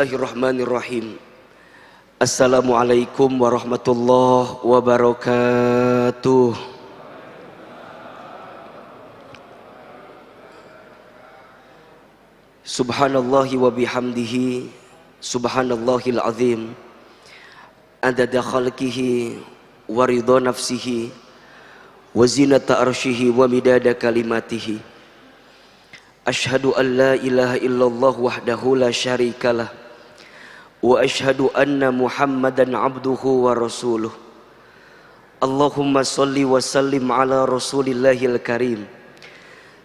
Bismillahirrahmanirrahim. Assalamualaikum warahmatullahi wabarakatuh. Subhanallahi wa bihamdihi, subhanallahil azim, adada khalqihi wa ridha nafsihi wa zinata arshihi wa midada kalimatihi. Ashhadu an la ilaha illallah wahdahu la syarikalah wa ashhadu anna Muhammadan abduhu wa rasuluh. Allahumma salli wa sallim ala rasulillahil karim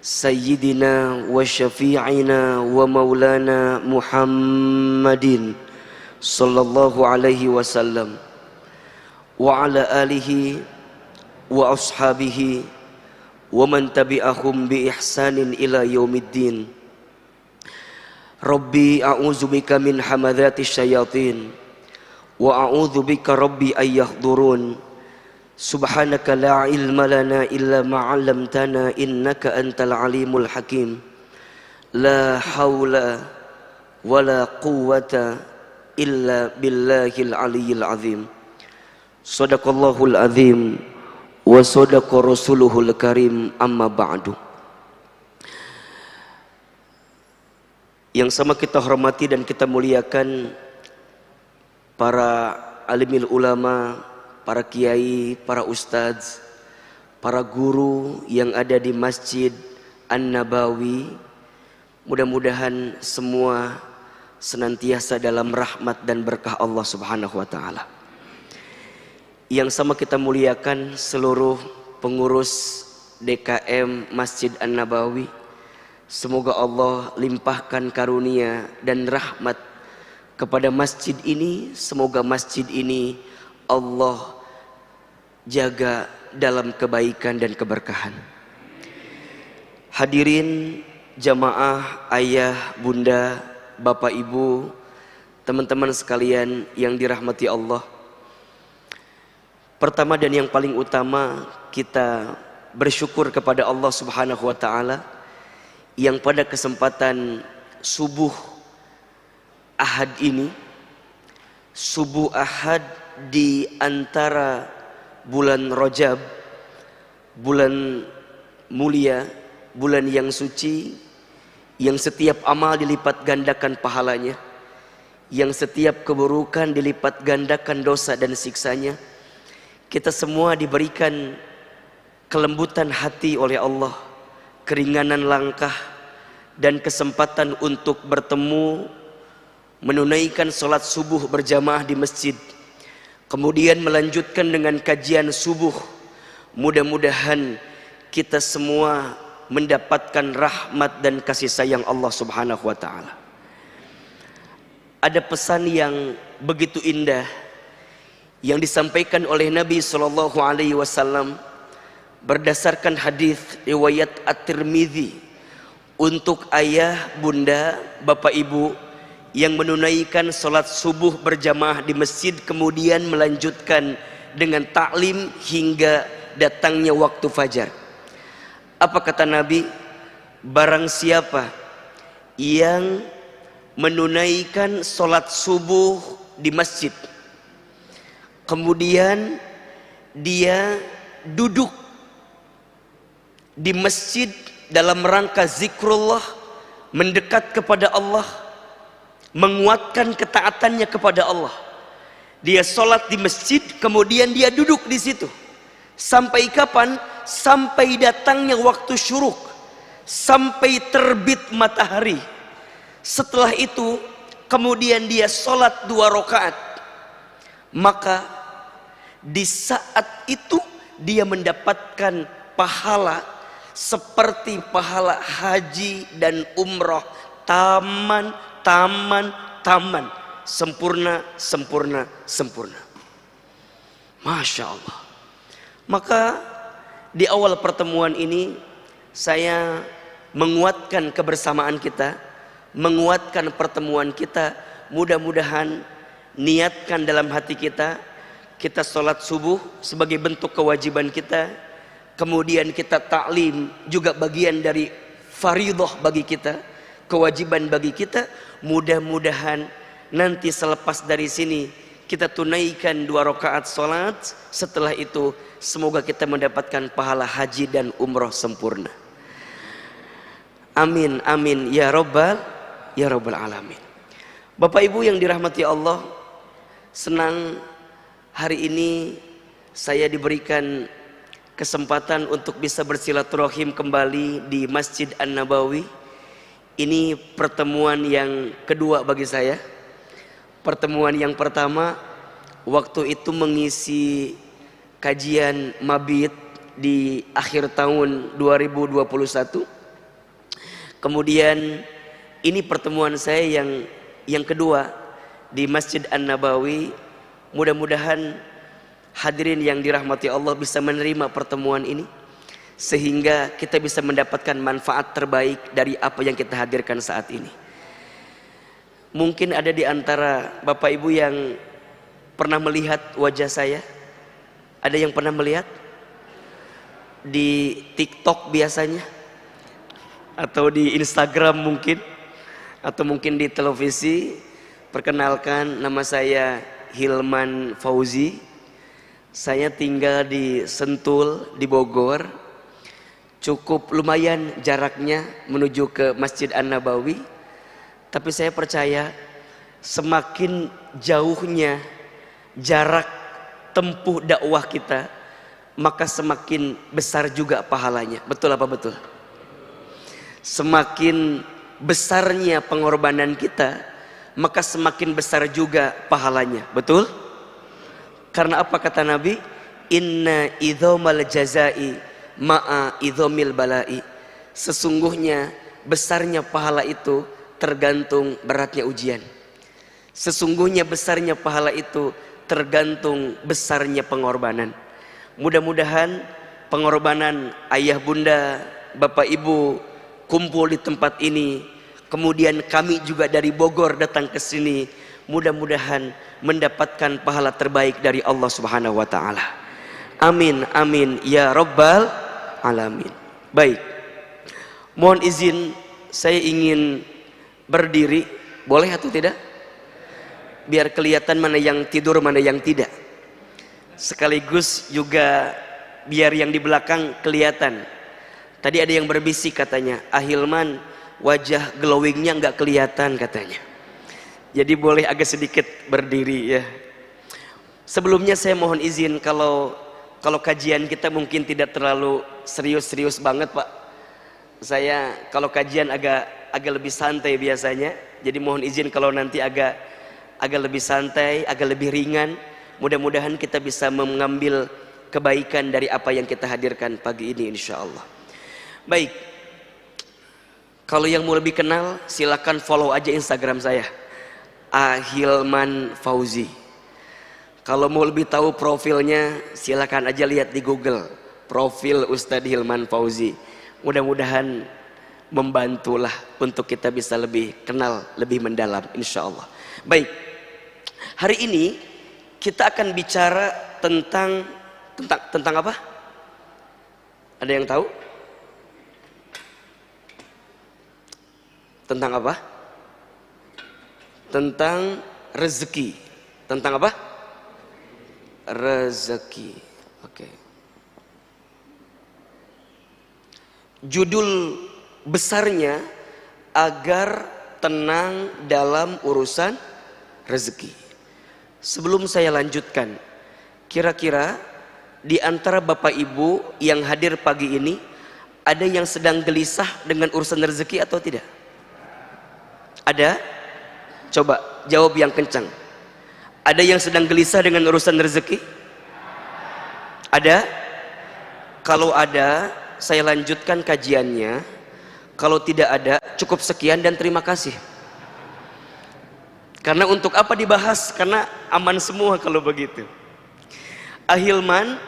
sayyidina wa syafi'ina wa maulana Muhammadin sallallahu alaihi wasallam wa ala alihi wa ashabihi wa man tabi'ahum bi ihsanin ila yaumiddin. Rabbi a'udzubika min hamadzati syayatin wa a'udzubika rabbi ayyahdurun. Subhanaka la ilma lana illa ma 'allamtana innaka antal alimul hakim. La haula wala quwwata illa billahil aliyyil azim. Shadaqallahul azim wa sadaqa rasuluhul karim, amma ba'du. Yang sama kita hormati dan kita muliakan para alimil ulama, para kiai, para ustadz, para guru yang ada di Masjid An-Nabawi. Mudah-mudahan semua senantiasa dalam rahmat dan berkah Allah Subhanahu wa taala. Yang sama kita muliakan seluruh pengurus DKM Masjid An-Nabawi. Semoga Allah limpahkan karunia dan rahmat kepada masjid ini. Semoga masjid ini Allah jaga dalam kebaikan dan keberkahan. Hadirin jamaah, ayah, bunda, bapak, ibu, teman-teman sekalian yang dirahmati Allah. Pertama dan yang paling utama, kita bersyukur kepada Allah Subhanahu wa taala yang pada kesempatan subuh Ahad ini, subuh Ahad di antara bulan Rajab, bulan mulia, bulan yang suci, yang setiap amal dilipat gandakan pahalanya, yang setiap keburukan dilipat gandakan dosa dan siksanya. Kita semua diberikan kelembutan hati oleh Allah, keringanan langkah, dan kesempatan untuk bertemu, menunaikan sholat subuh berjamaah di masjid, kemudian melanjutkan dengan kajian subuh. Mudah-mudahan kita semua mendapatkan rahmat dan kasih sayang Allah Subhanahu wa taala. Ada pesan yang begitu indah yang disampaikan oleh Nabi Shallallahu Alaihi Wasallam berdasarkan hadis riwayat At-Tirmidzi untuk ayah, bunda, bapak, ibu yang menunaikan sholat subuh berjamaah di masjid kemudian melanjutkan dengan taklim hingga datangnya waktu fajar. Apa kata Nabi? Barang siapa yang menunaikan sholat subuh di masjid, kemudian dia duduk di masjid dalam rangka zikrullah, mendekat kepada Allah, menguatkan ketaatannya kepada Allah. Dia sholat di masjid, kemudian dia duduk di situ. Sampai kapan? Sampai datangnya waktu syuruk, sampai terbit matahari. Setelah itu, kemudian dia sholat 2 rakaat. Maka di saat itu dia mendapatkan pahala seperti pahala haji dan umroh, taman, sempurna. Masya Allah. Maka di awal pertemuan ini saya menguatkan kebersamaan kita, menguatkan pertemuan kita. Mudah-mudahan niatkan dalam hati kita, kita sholat subuh sebagai bentuk kewajiban kita, kemudian kita taklim juga bagian dari faridah bagi kita, kewajiban bagi kita. Mudah-mudahan Nanti selepas dari sini kita tunaikan 2 rakaat sholat. Setelah itu semoga kita mendapatkan pahala haji dan umroh sempurna. Amin, amin, ya rabbal alamin. Bapak Ibu yang dirahmati Allah, senang hari ini saya diberikan kesempatan untuk bisa bersilaturahim kembali di Masjid An-Nabawi. Ini pertemuan yang kedua bagi saya. Pertemuan yang pertama waktu itu mengisi kajian mabit di akhir tahun 2021. Kemudian ini pertemuan saya yang kedua di Masjid An-Nabawi. Mudah-mudahan hadirin yang dirahmati Allah bisa menerima pertemuan ini sehingga kita bisa mendapatkan manfaat terbaik dari apa yang kita hadirkan saat ini. Mungkin ada di antara Bapak Ibu yang pernah melihat wajah saya. Ada yang pernah melihat di TikTok biasanya, atau di Instagram mungkin, atau mungkin di televisi. Perkenalkan, nama saya Hilman Fauzi. Saya tinggal di Sentul, di Bogor. Cukup lumayan jaraknya menuju ke Masjid An-Nabawi. Tapi saya percaya semakin jauhnya jarak tempuh dakwah kita, maka semakin besar juga pahalanya. Betul apa betul? Semakin besarnya pengorbanan kita, maka semakin besar juga pahalanya. Betul? Karena apa kata Nabi? Inna idhomal jazai ma'a idhomil balai. Sesungguhnya besarnya pahala itu tergantung beratnya ujian. Sesungguhnya besarnya pahala itu tergantung besarnya pengorbanan. Mudah-mudahan pengorbanan ayah bunda, bapak ibu kumpul di tempat ini, kemudian kami juga dari Bogor datang ke sini, mudah-mudahan mendapatkan pahala terbaik dari Allah Subhanahu wa taala. Amin, amin, ya rabbal alamin. Baik, mohon izin saya ingin berdiri, boleh atau tidak? Biar kelihatan mana yang tidur, mana yang tidak. Sekaligus juga biar yang di belakang kelihatan. Tadi ada yang berbisik katanya, Ahilman wajah glowingnya nggak kelihatan katanya. Jadi boleh agak sedikit berdiri ya. Sebelumnya saya mohon izin kalau kajian kita mungkin tidak terlalu serius-serius banget Pak. Saya kalau kajian agak lebih santai biasanya. Jadi mohon izin kalau nanti agak lebih santai, agak lebih ringan. Mudah-mudahan kita bisa mengambil kebaikan dari apa yang kita hadirkan pagi ini insya Allah. Baik, kalau yang mau lebih kenal silakan follow aja Instagram saya, Ahilman Fauzi. Kalau mau lebih tahu profilnya silakan aja lihat di Google, profil Ustadz Hilman Fauzi. Mudah-mudahan membantulah untuk kita bisa lebih kenal, lebih mendalam insya Allah. Baik, hari ini kita akan bicara tentang apa? Ada yang tahu? Tentang apa? Tentang rezeki. Tentang apa? Rezeki. Oke. Judul besarnya agar tenang dalam urusan rezeki. Sebelum saya lanjutkan, kira-kira di antara Bapak Ibu yang hadir pagi ini ada yang sedang gelisah dengan urusan rezeki atau tidak? Ada? Coba jawab yang kencang. Ada yang sedang gelisah dengan urusan rezeki? Ada? Kalau ada, saya lanjutkan kajiannya. Kalau tidak ada, cukup sekian dan terima kasih. Karena untuk apa dibahas? Karena aman semua kalau begitu. Ahilman,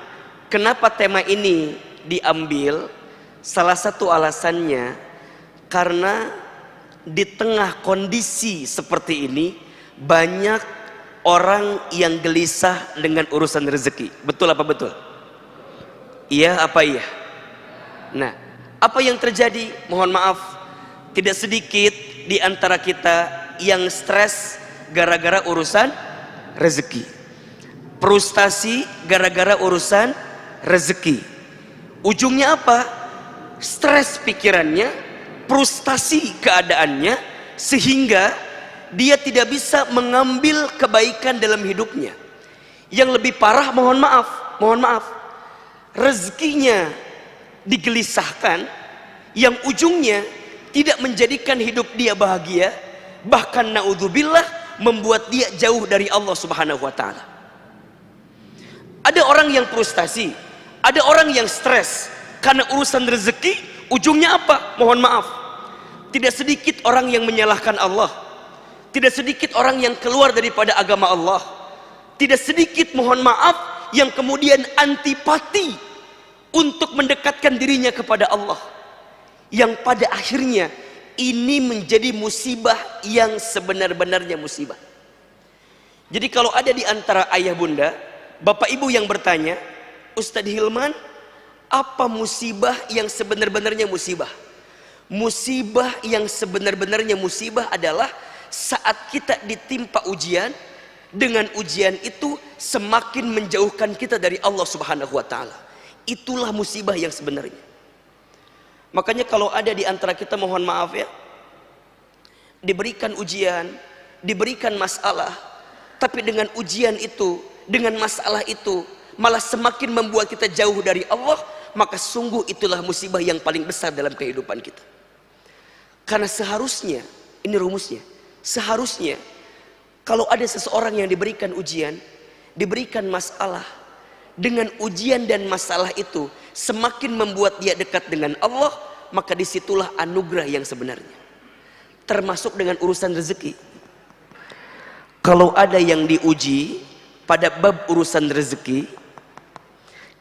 kenapa tema ini diambil? Salah satu alasannya karena di tengah kondisi seperti ini banyak orang yang gelisah dengan urusan rezeki. Betul apa betul? Iya apa iya? Nah, apa yang terjadi? Mohon maaf, tidak sedikit di antara kita yang stres gara-gara urusan rezeki. Frustasi gara-gara urusan rezeki. Ujungnya apa? Stres pikirannya, frustasi keadaannya, sehingga dia tidak bisa mengambil kebaikan dalam hidupnya. Yang lebih parah, mohon maaf, rezekinya digelisahkan, yang ujungnya tidak menjadikan hidup dia bahagia, bahkan naudzubillah membuat dia jauh dari Allah Subhanahu wa taala. Ada orang yang frustasi, ada orang yang stres karena urusan rezeki, ujungnya apa? Mohon maaf, tidak sedikit orang yang menyalahkan Allah, tidak sedikit orang yang keluar daripada agama Allah, tidak sedikit, mohon maaf, yang kemudian antipati untuk mendekatkan dirinya kepada Allah, yang pada akhirnya ini menjadi musibah yang sebenar-benarnya musibah. Jadi kalau ada di antara ayah bunda, bapak ibu yang bertanya, Ustadz Hilman, apa musibah yang sebenar-benarnya musibah? Musibah yang sebenar-benarnya musibah adalah saat kita ditimpa ujian, dengan ujian itu semakin menjauhkan kita dari Allah Subhanahu wa taala. Itulah musibah yang sebenarnya. Makanya kalau ada di antara kita, mohon maaf ya, diberikan ujian, diberikan masalah, tapi dengan ujian itu, dengan masalah itu malah semakin membuat kita jauh dari Allah, maka sungguh itulah musibah yang paling besar dalam kehidupan kita. Karena seharusnya, ini rumusnya, seharusnya kalau ada seseorang yang diberikan ujian, diberikan masalah, dengan ujian dan masalah itu semakin membuat dia dekat dengan Allah, maka disitulah anugerah yang sebenarnya. Termasuk dengan urusan rezeki. Kalau ada yang diuji pada bab urusan rezeki,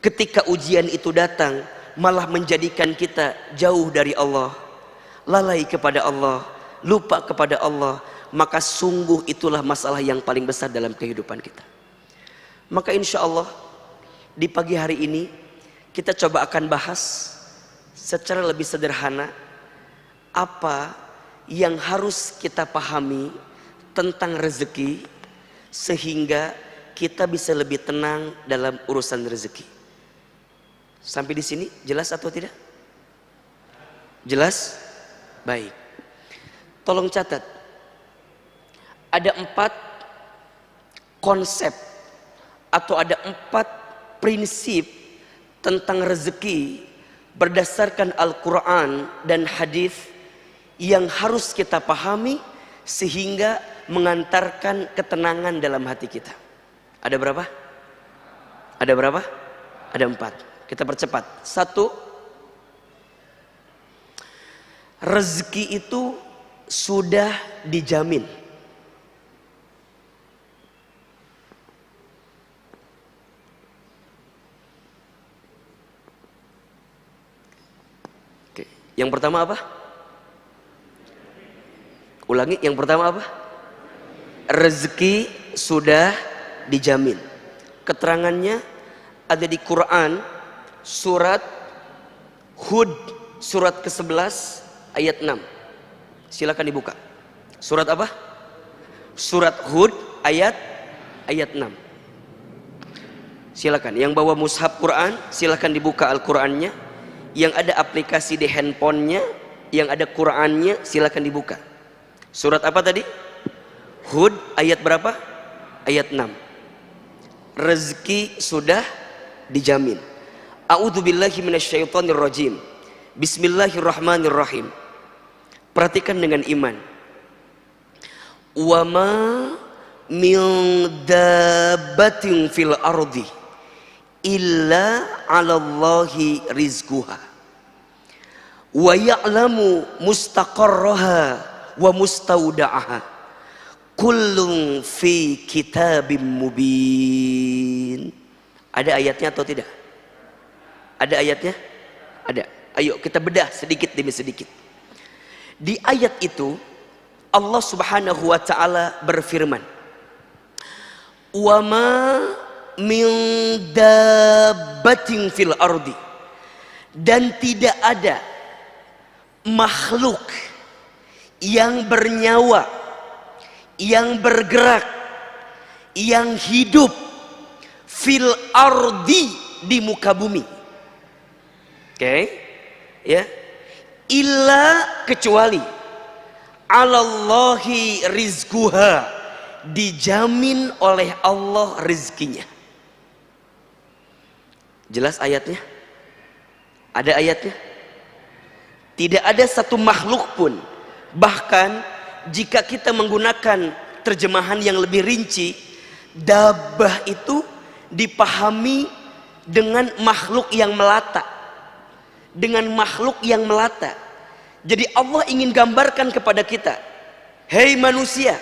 ketika ujian itu datang malah menjadikan kita jauh dari Allah, lalai kepada Allah, lupa kepada Allah, maka sungguh itulah masalah yang paling besar dalam kehidupan kita. Maka insya Allah di pagi hari ini kita coba akan bahas secara lebih sederhana apa yang harus kita pahami tentang rezeki, sehingga kita bisa lebih tenang dalam urusan rezeki. Sampai di sini jelas atau tidak? Jelas? Baik. Tolong catat. Ada 4 konsep atau ada 4 prinsip tentang rezeki berdasarkan Al-Quran dan hadis yang harus kita pahami sehingga mengantarkan ketenangan dalam hati kita. Ada berapa? Ada berapa? Ada 4. Kita percepat. 1, rezeki itu sudah dijamin. Yang pertama apa? Ulangi, yang pertama apa? Rezeki sudah dijamin. Keterangannya ada di Quran surat Hud surat ke-11 ayat 6. Silakan dibuka. Surat apa? Surat Hud ayat 6. Silakan yang bawa mushaf Quran silakan dibuka Al-Qur'annya. Yang ada aplikasi di handphonenya, yang ada Qurannya, silakan dibuka. Surat apa tadi? Hud ayat berapa? Ayat 6. Rezeki sudah dijamin. A'udzubillahi minasyaitonirrajim. Bismillahirrahmanirrahim. Perhatikan dengan iman. Wa ma min dabbatin fil ardi illa 'alallahi rizquha wa ya'lamu mustaqarraha wa mustauda'aha kullun fi kitabim mubin. Ada ayatnya atau tidak? Ada ayatnya? Ada. Ayo kita bedah sedikit demi sedikit. Di ayat itu Allah Subhanahu wa taala berfirman, wa ma min dabbatin fil ardi, dan tidak ada makhluk yang bernyawa yang bergerak, yang hidup fil ardi, di muka bumi. Oke, ya. Illa, kecuali, alallahi rizquha, dijamin oleh Allah rizkinya. Jelas ayatnya? Ada ayatnya? Tidak ada satu makhluk pun, bahkan jika kita menggunakan terjemahan yang lebih rinci, dabbah itu dipahami dengan makhluk yang melata, dengan makhluk yang melata. Jadi Allah ingin gambarkan kepada kita, hei manusia,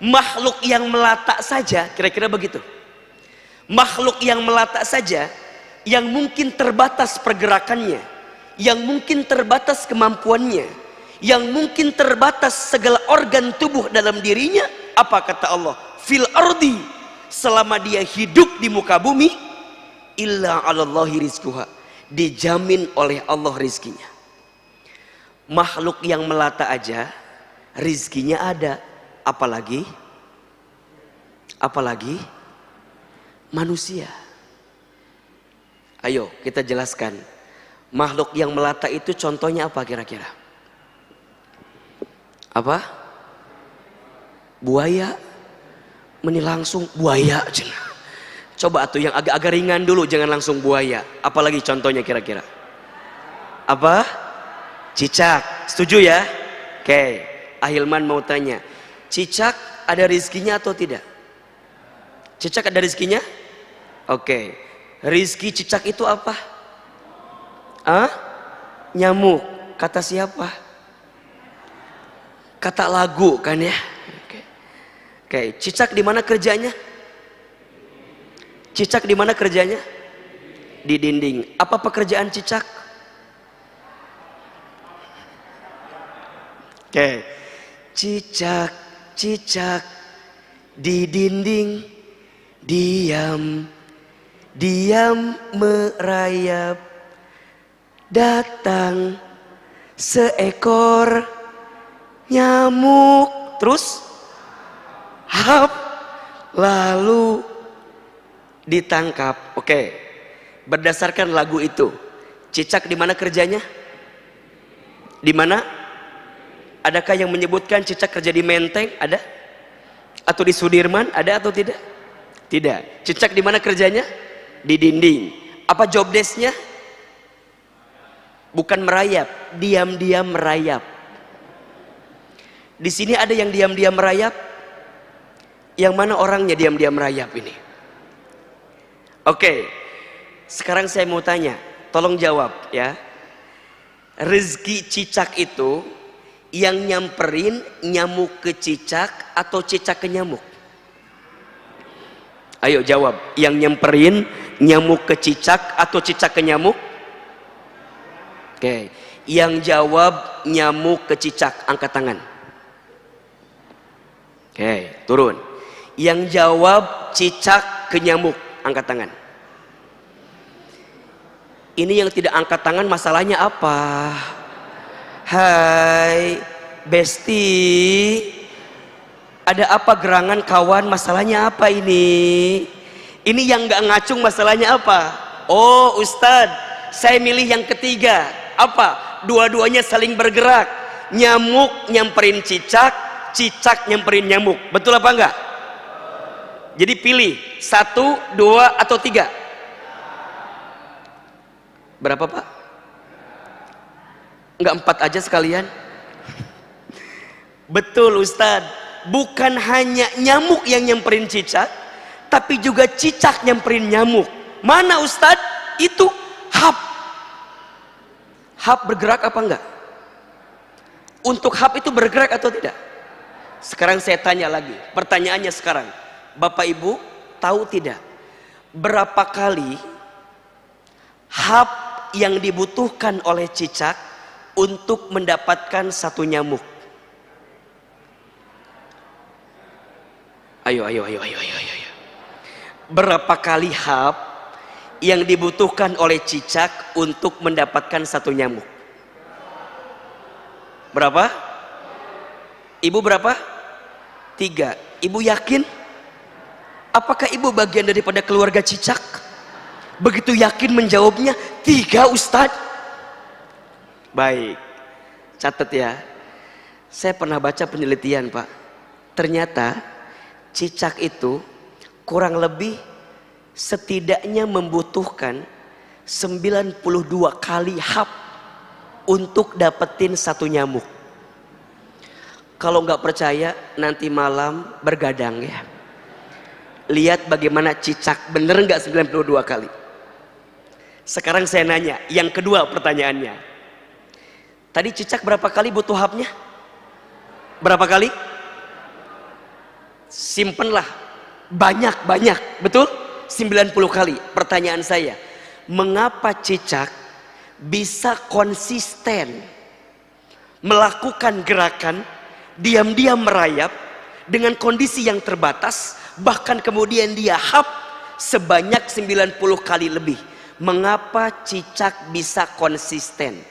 makhluk yang melata saja, kira-kira begitu. Makhluk yang melata saja, yang mungkin terbatas pergerakannya, yang mungkin terbatas kemampuannya, yang mungkin terbatas segala organ tubuh dalam dirinya, apa kata Allah? Fil ardi, selama dia hidup di muka bumi, illa 'alallahi rizquha, dijamin oleh Allah rizkinya. Makhluk yang melata aja rizkinya ada, apalagi manusia. Ayo kita jelaskan, makhluk yang melata itu contohnya apa kira-kira? Apa? Buaya? Meni langsung buaya. Coba tuh yang agak-agak ringan dulu, jangan langsung buaya. Apalagi contohnya kira-kira? Apa? Cicak. Setuju ya? Oke. Ahilman mau tanya, cicak ada rizkinya atau tidak? Cicak ada rizkinya? Oke. Rizki cicak itu apa? Nyamuk. Kata siapa? Kata lagu kan ya? Oke. Cicak di mana kerjanya? Cicak di mana kerjanya? Di dinding. Apa pekerjaan cicak? Oke. Cicak, cicak di dinding, diam, diam merayap, datang seekor nyamuk, terus hap, lalu ditangkap. Oke, berdasarkan lagu itu, cicak di mana kerjanya? Di mana? Adakah yang menyebutkan cicak kerja di Menteng? Ada? Atau di Sudirman? Ada atau tidak? Tidak. Cicak di mana kerjanya? Di dinding. Apa job desk-nya? Bukan merayap, diam-diam merayap. Di sini ada yang diam-diam merayap? Yang mana orangnya diam-diam merayap ini? Oke. Sekarang saya mau tanya, tolong jawab ya. Rezeki cicak itu yang nyamperin nyamuk ke cicak atau cicak ke nyamuk? Ayo jawab, yang nyamperin nyamuk ke cicak atau cicak ke nyamuk? Oke, yang jawab nyamuk ke cicak, angkat tangan. Oke, turun. Yang jawab cicak ke nyamuk, angkat tangan. Ini yang tidak angkat tangan masalahnya apa? Hai Besti, ada apa gerangan kawan, masalahnya apa ini? Ini yang gak ngacung masalahnya apa? Oh Ustadz, saya milih yang ketiga. Apa? Dua-duanya saling bergerak. Nyamuk nyamperin cicak, cicak nyamperin nyamuk. Betul apa enggak? Jadi pilih 1, 2 atau 3. Berapa Pak? Enggak 4 aja sekalian? Betul Ustadz, bukan hanya nyamuk yang nyamperin cicak, tapi juga cicak nyamperin nyamuk. Mana Ustadz? Itu hap. Hap bergerak apa enggak? Untuk hap itu bergerak atau tidak? Sekarang saya tanya lagi, pertanyaannya sekarang, Bapak Ibu tahu tidak berapa kali hap yang dibutuhkan oleh cicak untuk mendapatkan satu nyamuk? Ayo. Berapa kali hap yang dibutuhkan oleh cicak untuk mendapatkan satu nyamuk? Berapa? Ibu berapa? 3. Ibu yakin? Apakah ibu bagian daripada keluarga cicak? Begitu yakin menjawabnya 3 Ustadz. Baik, catat ya. Saya pernah baca penelitian Pak. Ternyata cicak itu kurang lebih setidaknya membutuhkan 92 kali hap untuk dapetin 1 nyamuk. Kalau nggak percaya nanti malam bergadang ya. Lihat bagaimana cicak, bener nggak 92 kali. Sekarang saya nanya, yang kedua pertanyaannya. Tadi cicak berapa kali butuh hapnya? Berapa kali? Simpenlah. Banyak, betul? 90 kali. Pertanyaan saya, mengapa cicak bisa konsisten melakukan gerakan diam-diam merayap dengan kondisi yang terbatas, bahkan kemudian dia hap sebanyak 90 kali lebih? Mengapa cicak bisa konsisten?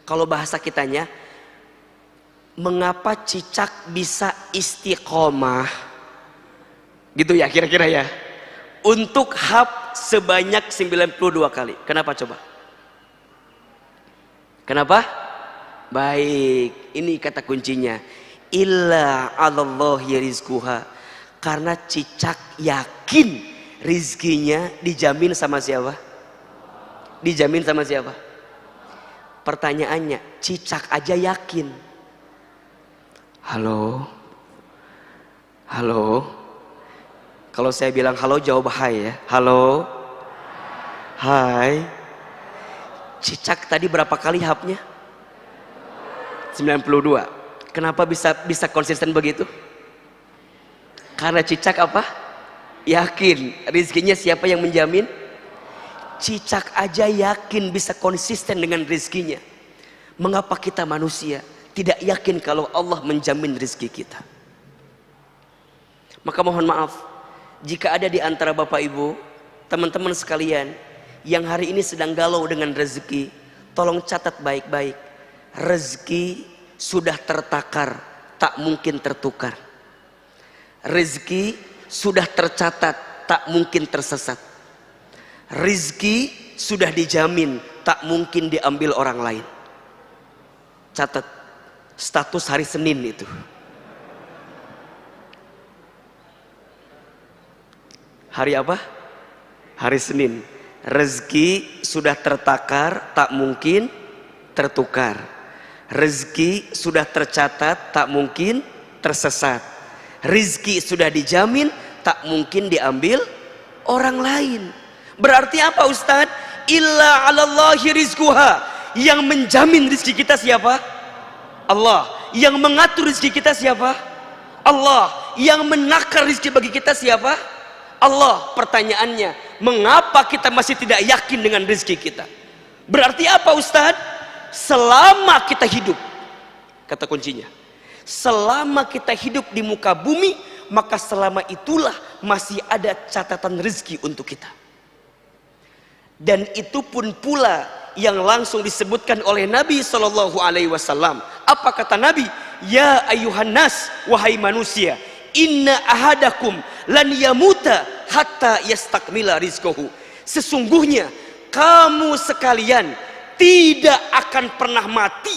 Kalau bahasa kitanya, mengapa cicak bisa istiqomah? Gitu ya kira-kira ya. Untuk hap sebanyak 92 kali. Kenapa coba? Kenapa? Baik, ini kata kuncinya. Illa 'alallahi rizquha. Karena cicak yakin rizkinya dijamin sama siapa? Dijamin sama siapa? Pertanyaannya, cicak aja yakin. Halo? Halo? Kalau saya bilang halo, jawab hai ya. Halo? Hai. Cicak tadi berapa kali hapnya? 92. Kenapa bisa konsisten begitu? Karena cicak apa? Yakin. Rizkinya siapa yang menjamin? Cicak aja yakin bisa konsisten dengan rizkinya. Mengapa kita manusia tidak yakin kalau Allah menjamin rizki kita? Maka mohon maaf, jika ada di antara Bapak Ibu, teman-teman sekalian yang hari ini sedang galau dengan rezeki, tolong catat baik-baik. Rezeki sudah tertakar, tak mungkin tertukar. Rezeki sudah tercatat, tak mungkin tersesat. Rizki sudah dijamin, tak mungkin diambil orang lain. Catat, status hari Senin itu. Hari apa? Hari Senin. Rezeki sudah tertakar, tak mungkin tertukar. Rezeki sudah tercatat, tak mungkin tersesat. Rizki sudah dijamin, tak mungkin diambil orang lain. Berarti apa Ustadz? Illa 'alallahi rizquha. Yang menjamin rizki kita siapa? Allah. Yang mengatur rizki kita siapa? Allah. Yang menakar rizki bagi kita siapa? Allah. Pertanyaannya, mengapa kita masih tidak yakin dengan rizki kita? Berarti apa Ustadz? Selama kita hidup, kata kuncinya, selama kita hidup di muka bumi, maka selama itulah masih ada catatan rezeki untuk kita. Dan itu pun pula yang langsung disebutkan oleh Nabi SAW. Apa kata Nabi? Ya ayuhan nas, wahai manusia, inna ahadakum lan yamuta hatta yastakmila rizquhu. Sesungguhnya kamu sekalian tidak akan pernah mati,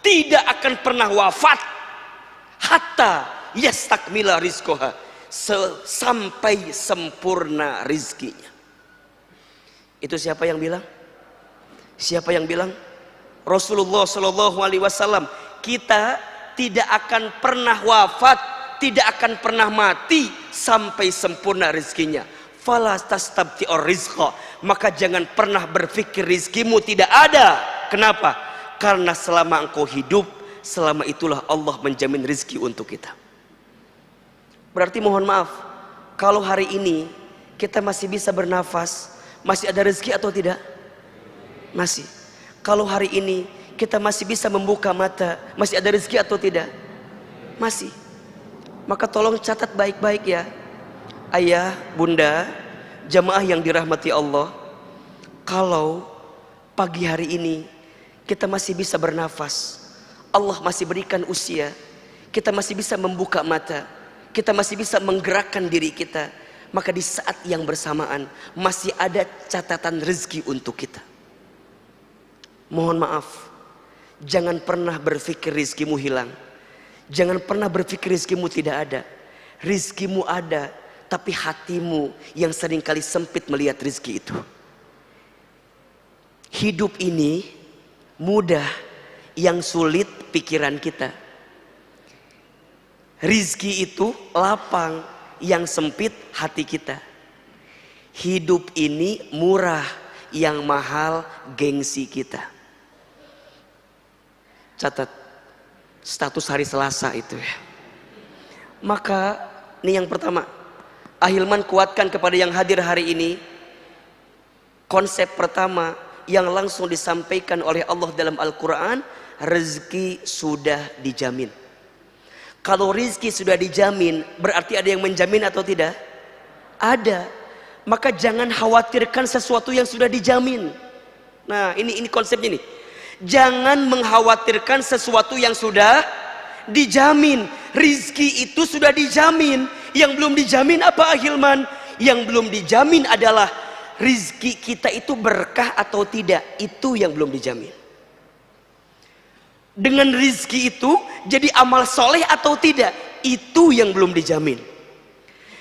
tidak akan pernah wafat, hatta yastakmila rizquha, sampai sempurna rizkinya. Itu siapa yang bilang? Siapa yang bilang? Rasulullah Shallallahu Alaihi Wasallam. Kita tidak akan pernah wafat, tidak akan pernah mati sampai sempurna rizkinya. Fala tastabti'ur rizqa. Maka jangan pernah berpikir rizkimu tidak ada. Kenapa? Karena selama engkau hidup, selama itulah Allah menjamin rizki untuk kita. Berarti mohon maaf, kalau hari ini kita masih bisa bernafas, masih ada rezeki atau tidak? Masih. Kalau hari ini kita masih bisa membuka mata, masih ada rezeki atau tidak? Masih. Maka tolong catat baik-baik ya, ayah, bunda, jamaah yang dirahmati Allah. Kalau pagi hari ini kita masih bisa bernafas, Allah masih berikan usia, kita masih bisa membuka mata, kita masih bisa menggerakkan diri kita, maka di saat yang bersamaan masih ada catatan rezeki untuk kita. Mohon maaf, jangan pernah berpikir rizkimu hilang. Jangan pernah berpikir rizkimu tidak ada. Rizkimu ada, tapi hatimu yang seringkali sempit melihat rizki itu. Hidup ini mudah, yang sulit pikiran kita. Rizki itu lapang, yang sempit hati kita. Hidup ini murah, yang mahal gengsi kita. Catat status hari Selasa itu ya. Maka ini yang pertama, Ahilman kuatkan kepada yang hadir hari ini. Konsep pertama yang langsung disampaikan oleh Allah dalam Al-Quran, rezeki sudah dijamin. Kalau rezeki sudah dijamin, berarti ada yang menjamin atau tidak? Ada. Maka jangan khawatirkan sesuatu yang sudah dijamin. Nah ini konsepnya nih. Jangan mengkhawatirkan sesuatu yang sudah dijamin. Rizki itu sudah dijamin. Yang belum dijamin apa Ahilman? Yang belum dijamin adalah rizki kita itu berkah atau tidak. Itu yang belum dijamin. Dengan rizki itu jadi amal soleh atau tidak. Itu yang belum dijamin.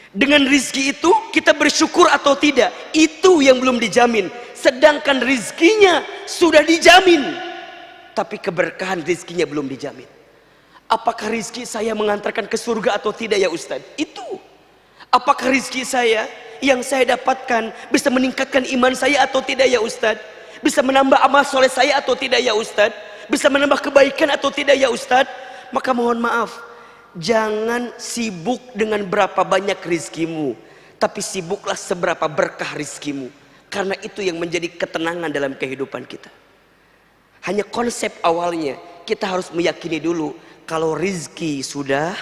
Dengan rizki itu kita bersyukur atau tidak. Itu yang belum dijamin. Sedangkan rizkinya sudah dijamin, tapi keberkahan rizkinya belum dijamin. Apakah rizki saya mengantarkan ke surga atau tidak ya Ustadz? Itu. Apakah rizki saya yang saya dapatkan bisa meningkatkan iman saya atau tidak ya Ustadz? Bisa menambah amal soleh saya atau tidak ya Ustadz? Bisa menambah kebaikan atau tidak ya Ustadz? Maka mohon maaf, jangan sibuk dengan berapa banyak rizkimu, tapi sibuklah seberapa berkah rizkimu. Karena itu yang menjadi ketenangan dalam kehidupan kita. Hanya konsep awalnya kita harus meyakini dulu kalau rizki sudah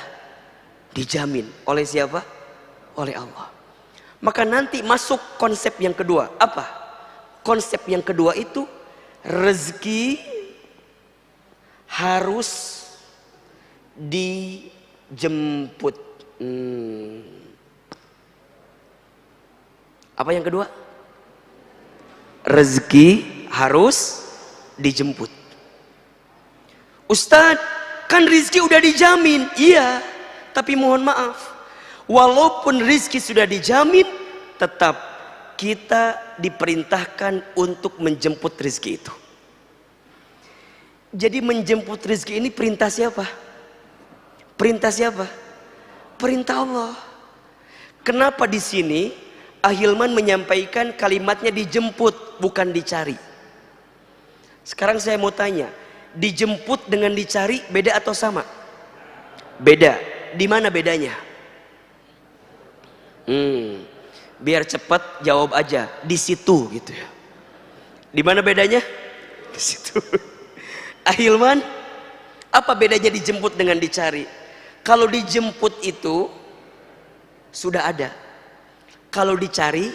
dijamin oleh siapa? Oleh Allah. Maka nanti masuk konsep yang kedua. Apa? Konsep yang kedua itu rezeki harus dijemput. Apa yang kedua? Rezeki harus dijemput. Ustadz, kan rizki udah dijamin. Iya, tapi mohon maaf, walaupun rizki sudah dijamin, tetap kita diperintahkan untuk menjemput rizki itu. Jadi menjemput rizki ini perintah siapa? Perintah siapa? Perintah Allah. Kenapa di sini Ahilman menyampaikan kalimatnya dijemput, bukan dicari? Sekarang saya mau tanya, dijemput dengan dicari beda atau sama? Beda. Di mana bedanya? Biar cepat jawab aja, di situ gitu ya. Di mana bedanya? Di situ. Ahilman, apa bedanya dijemput dengan dicari? Kalau dijemput itu sudah ada. Kalau dicari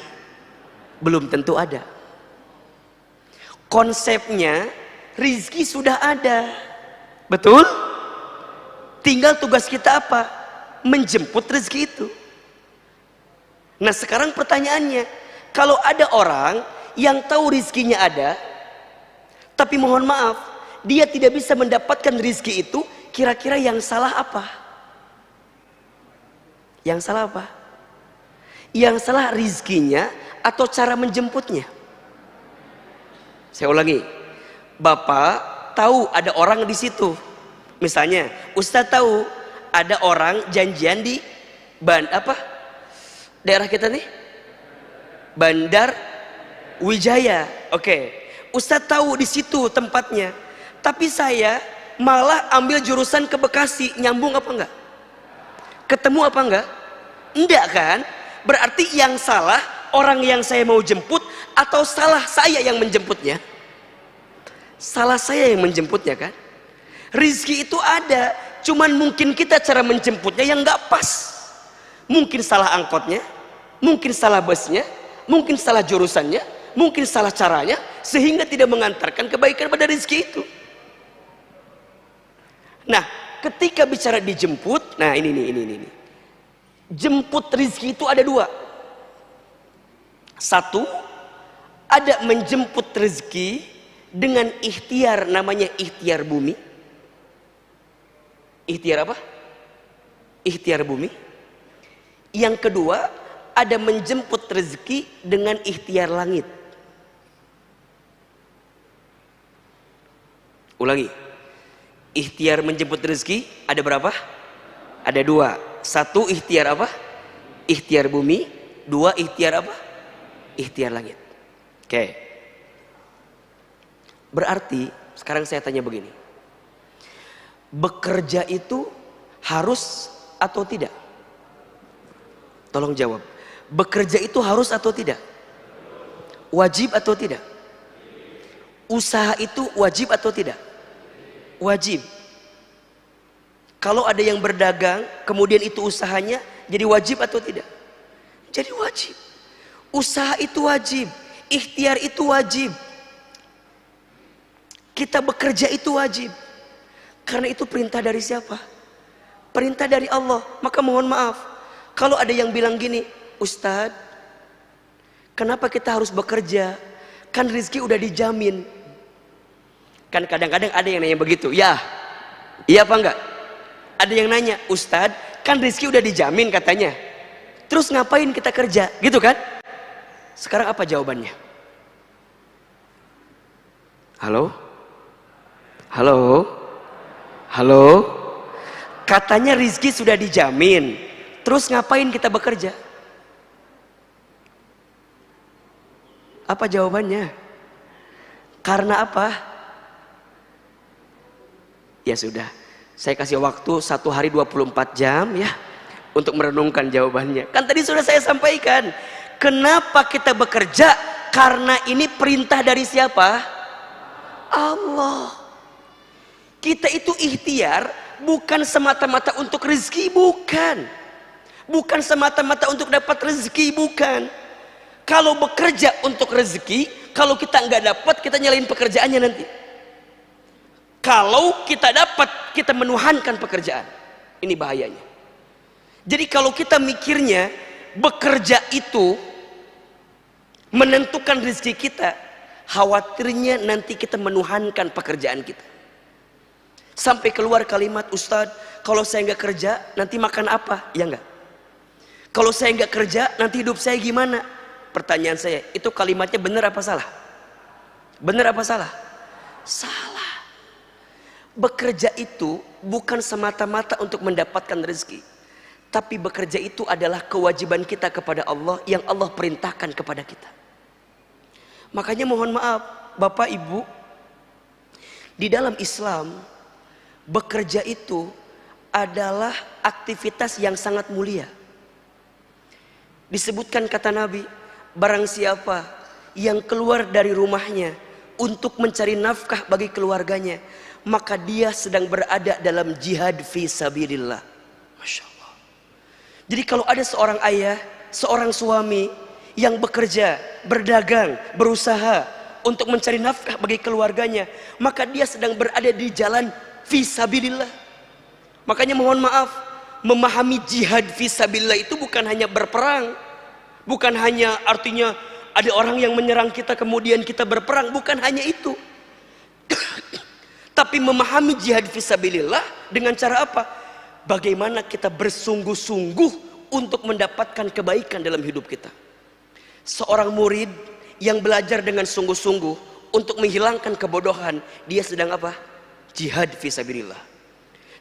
belum tentu ada. Konsepnya rizki sudah ada, betul? Tinggal tugas kita apa? Menjemput rizki itu. Nah sekarang pertanyaannya, kalau ada orang yang tahu rizkinya ada, tapi mohon maaf, dia tidak bisa mendapatkan rizki itu, kira-kira yang salah apa? Yang salah apa? Yang salah rizkinya atau cara menjemputnya? Saya ulangi, Bapak tahu ada orang di situ. Misalnya, Ustadz tahu ada orang janjian di daerah kita nih? Bandar Wijaya. Oke. Ustadz tahu di situ tempatnya. Tapi saya malah ambil jurusan ke Bekasi, nyambung apa enggak? Ketemu apa enggak? Enggak kan? Berarti yang salah orang yang saya mau jemput atau salah saya yang menjemputnya? Salah saya yang menjemputnya kan? Rizki itu ada, cuman mungkin kita cara menjemputnya yang nggak pas. Mungkin salah angkotnya, mungkin salah busnya, mungkin salah jurusannya, mungkin salah caranya, sehingga tidak mengantarkan kebaikan pada rizki itu. Nah, ketika bicara dijemput, nah ini. Jemput rizki itu ada dua. Satu, ada menjemput rezeki dengan ikhtiar, namanya ikhtiar bumi. Ikhtiar apa? Ikhtiar bumi. Yang kedua, ada menjemput rezeki dengan ikhtiar langit. Ulangi. Ikhtiar menjemput rezeki ada berapa? Ada dua. Satu, ikhtiar apa? Ikhtiar bumi. Dua, ikhtiar apa? Ikhtiar langit. Oke. Berarti sekarang saya tanya begini. Bekerja itu harus atau tidak? Tolong jawab. Bekerja itu harus atau tidak? Wajib atau tidak? Usaha itu wajib atau tidak? Wajib. Kalau ada yang berdagang, kemudian itu usahanya, jadi wajib atau tidak? Jadi wajib. Usaha itu wajib, ikhtiar itu wajib, kita bekerja itu wajib. Karena itu perintah dari siapa? Perintah dari Allah. Maka mohon maaf, kalau ada yang bilang gini, Ustadz, kenapa kita harus bekerja? Kan rezeki udah dijamin. Kan kadang-kadang ada yang nanya begitu. Ya, iya apa enggak? Ada yang nanya, Ustadz, kan rezeki udah dijamin katanya, terus ngapain kita kerja? Gitu kan? Sekarang apa jawabannya? Halo? Halo? Halo? Katanya rizki sudah dijamin, terus ngapain kita bekerja? Apa jawabannya? Karena apa? Ya sudah, saya kasih waktu 1 hari 24 jam ya untuk merenungkan jawabannya. Kan tadi sudah saya sampaikan. Kenapa kita bekerja? Karena ini perintah dari siapa? Allah. Kita itu ikhtiar bukan semata-mata untuk rezeki, bukan. Bukan semata-mata untuk dapat rezeki, bukan. Kalau bekerja untuk rezeki, kalau kita nggak dapat, kita nyalain pekerjaannya nanti. Kalau kita dapat, kita menuhankan pekerjaan. Ini bahayanya. Jadi kalau kita mikirnya bekerja itu menentukan rezeki kita, khawatirnya nanti kita menuhankan pekerjaan kita. Sampai keluar kalimat, Ustadz, kalau saya nggak kerja, nanti makan apa? Ya enggak. Kalau saya nggak kerja, nanti hidup saya gimana? Pertanyaan saya, itu kalimatnya benar apa salah? Benar apa salah? Salah. Bekerja itu bukan semata-mata untuk mendapatkan rezeki, tapi bekerja itu adalah kewajiban kita kepada Allah yang Allah perintahkan kepada kita. Makanya mohon maaf, Bapak Ibu, di dalam Islam bekerja itu adalah aktivitas yang sangat mulia. Disebutkan kata Nabi, barang siapa yang keluar dari rumahnya untuk mencari nafkah bagi keluarganya, maka dia sedang berada dalam jihad fi sabilillah. Masya Allah. Jadi kalau ada seorang ayah, seorang suami yang bekerja, berdagang, berusaha untuk mencari nafkah bagi keluarganya, maka dia sedang berada di jalan fi sabilillah. Makanya mohon maaf, memahami jihad fi sabilillah itu bukan hanya berperang, bukan hanya artinya ada orang yang menyerang kita kemudian kita berperang, bukan hanya itu. Tapi memahami jihad fisabilillah dengan cara apa? Bagaimana kita bersungguh-sungguh untuk mendapatkan kebaikan dalam hidup kita. Seorang murid yang belajar dengan sungguh-sungguh untuk menghilangkan kebodohan, dia sedang apa? Jihad fisabilillah.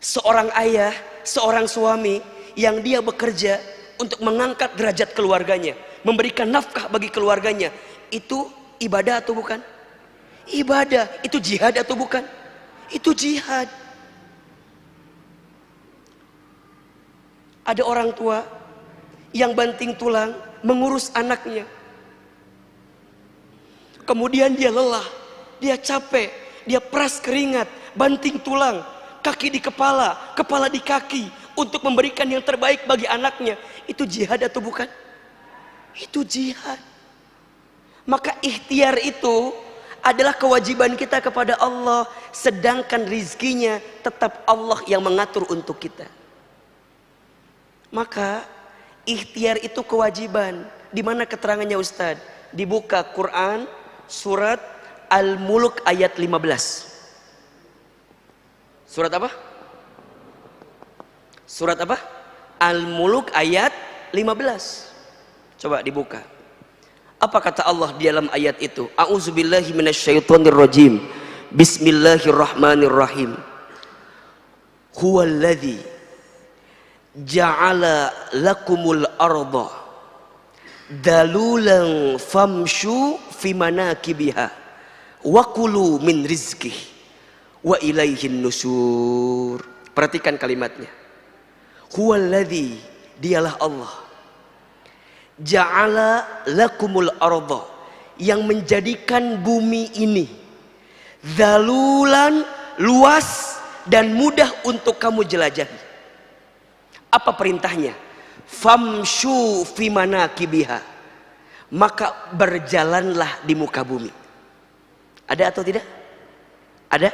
Seorang ayah, seorang suami yang dia bekerja untuk mengangkat derajat keluarganya, memberikan nafkah bagi keluarganya, itu ibadah atau bukan? Ibadah. Itu jihad atau bukan? Itu jihad. Ada orang tua yang banting tulang mengurus anaknya, kemudian dia lelah, dia capek, dia peras keringat, banting tulang, kaki di kepala, kepala di kaki, untuk memberikan yang terbaik bagi anaknya. Itu jihad atau bukan? Itu jihad. Maka ikhtiar itu adalah kewajiban kita kepada Allah, sedangkan rizkinya tetap Allah yang mengatur untuk kita. Maka ikhtiar itu kewajiban. Di mana keterangannya Ustadz? Dibuka Quran surat Al-Mulk ayat 15. Surat apa? Surat apa? Al-Mulk ayat 15. Coba dibuka. Apa kata Allah di dalam ayat itu? A'udzubillahi minasyaitonirrajim. Bismillahirrahmanirrahim. Huwallazi ja'ala lakumul arda dalulan famshu fi manakibiha wa kulu min rizqih wa ilaihin nusur. Perhatikan kalimatnya. Huwallazi, dialah Allah, ja'ala lakumul arda, yang menjadikan bumi ini zalulan, luas dan mudah untuk kamu jelajahi. Apa perintahnya? Famshu fi manakibiha, maka berjalanlah di muka bumi. Ada atau tidak? Ada?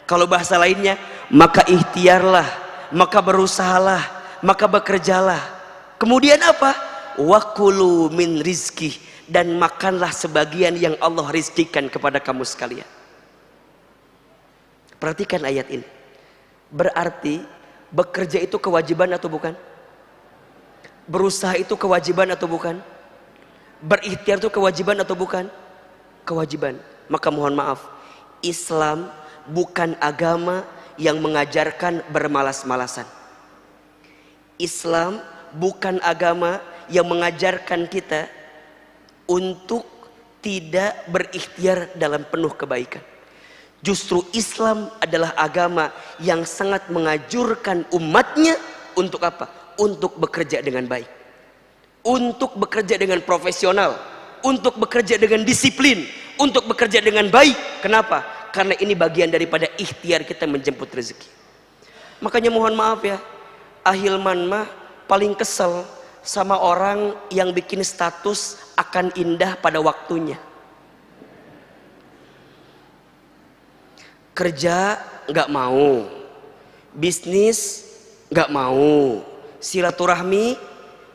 Kalau bahasa lainnya, maka ikhtiarlah, maka berusahalah, maka bekerjalah. Kemudian apa? Wakulu min rizki, dan makanlah sebagian yang Allah rizkikan kepada kamu sekalian. Perhatikan ayat ini. Berarti bekerja itu kewajiban atau bukan? Berusaha itu kewajiban atau bukan? Berikhtiar itu kewajiban atau bukan? Kewajiban. Maka mohon maaf, Islam bukan agama yang mengajarkan bermalas-malasan. Islam bukan agama yang mengajarkan kita untuk tidak berikhtiar dalam penuh kebaikan. Justru Islam adalah agama yang sangat mengajurkan umatnya untuk apa? Untuk bekerja dengan baik, untuk bekerja dengan profesional, untuk bekerja dengan disiplin, untuk bekerja dengan baik. Kenapa? Karena ini bagian daripada ikhtiar kita menjemput rezeki. Makanya mohon maaf ya, Ahilman mah paling kesel sama orang yang bikin status akan indah pada waktunya. Kerja nggak mau, bisnis nggak mau, silaturahmi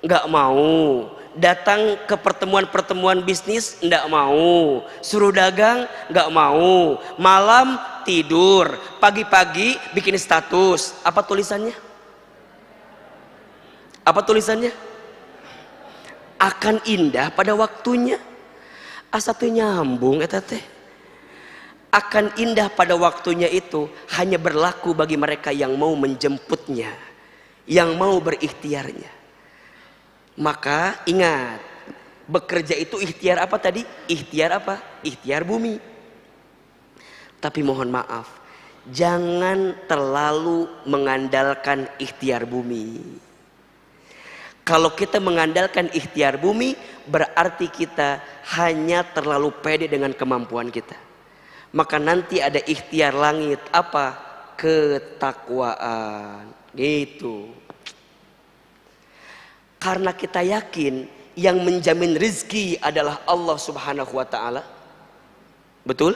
nggak mau, datang ke pertemuan-pertemuan bisnis nggak mau, suruh dagang nggak mau, malam tidur, pagi-pagi bikin status. Apa tulisannya? Apa tulisannya? Akan indah pada waktunya. Asa teu nyambung eta teh. Akan indah pada waktunya itu hanya berlaku bagi mereka yang mau menjemputnya, yang mau berikhtiarnya. Maka ingat, bekerja itu ikhtiar apa tadi? Ikhtiar apa? Ikhtiar bumi. Tapi mohon maaf, jangan terlalu mengandalkan ikhtiar bumi. Kalau kita mengandalkan ikhtiar bumi, berarti kita hanya terlalu pede dengan kemampuan kita. Maka nanti ada ikhtiar langit, apa? Ketakwaan. Gitu. Karena kita yakin yang menjamin rezeki adalah Allah Subhanahu wa taala. Betul?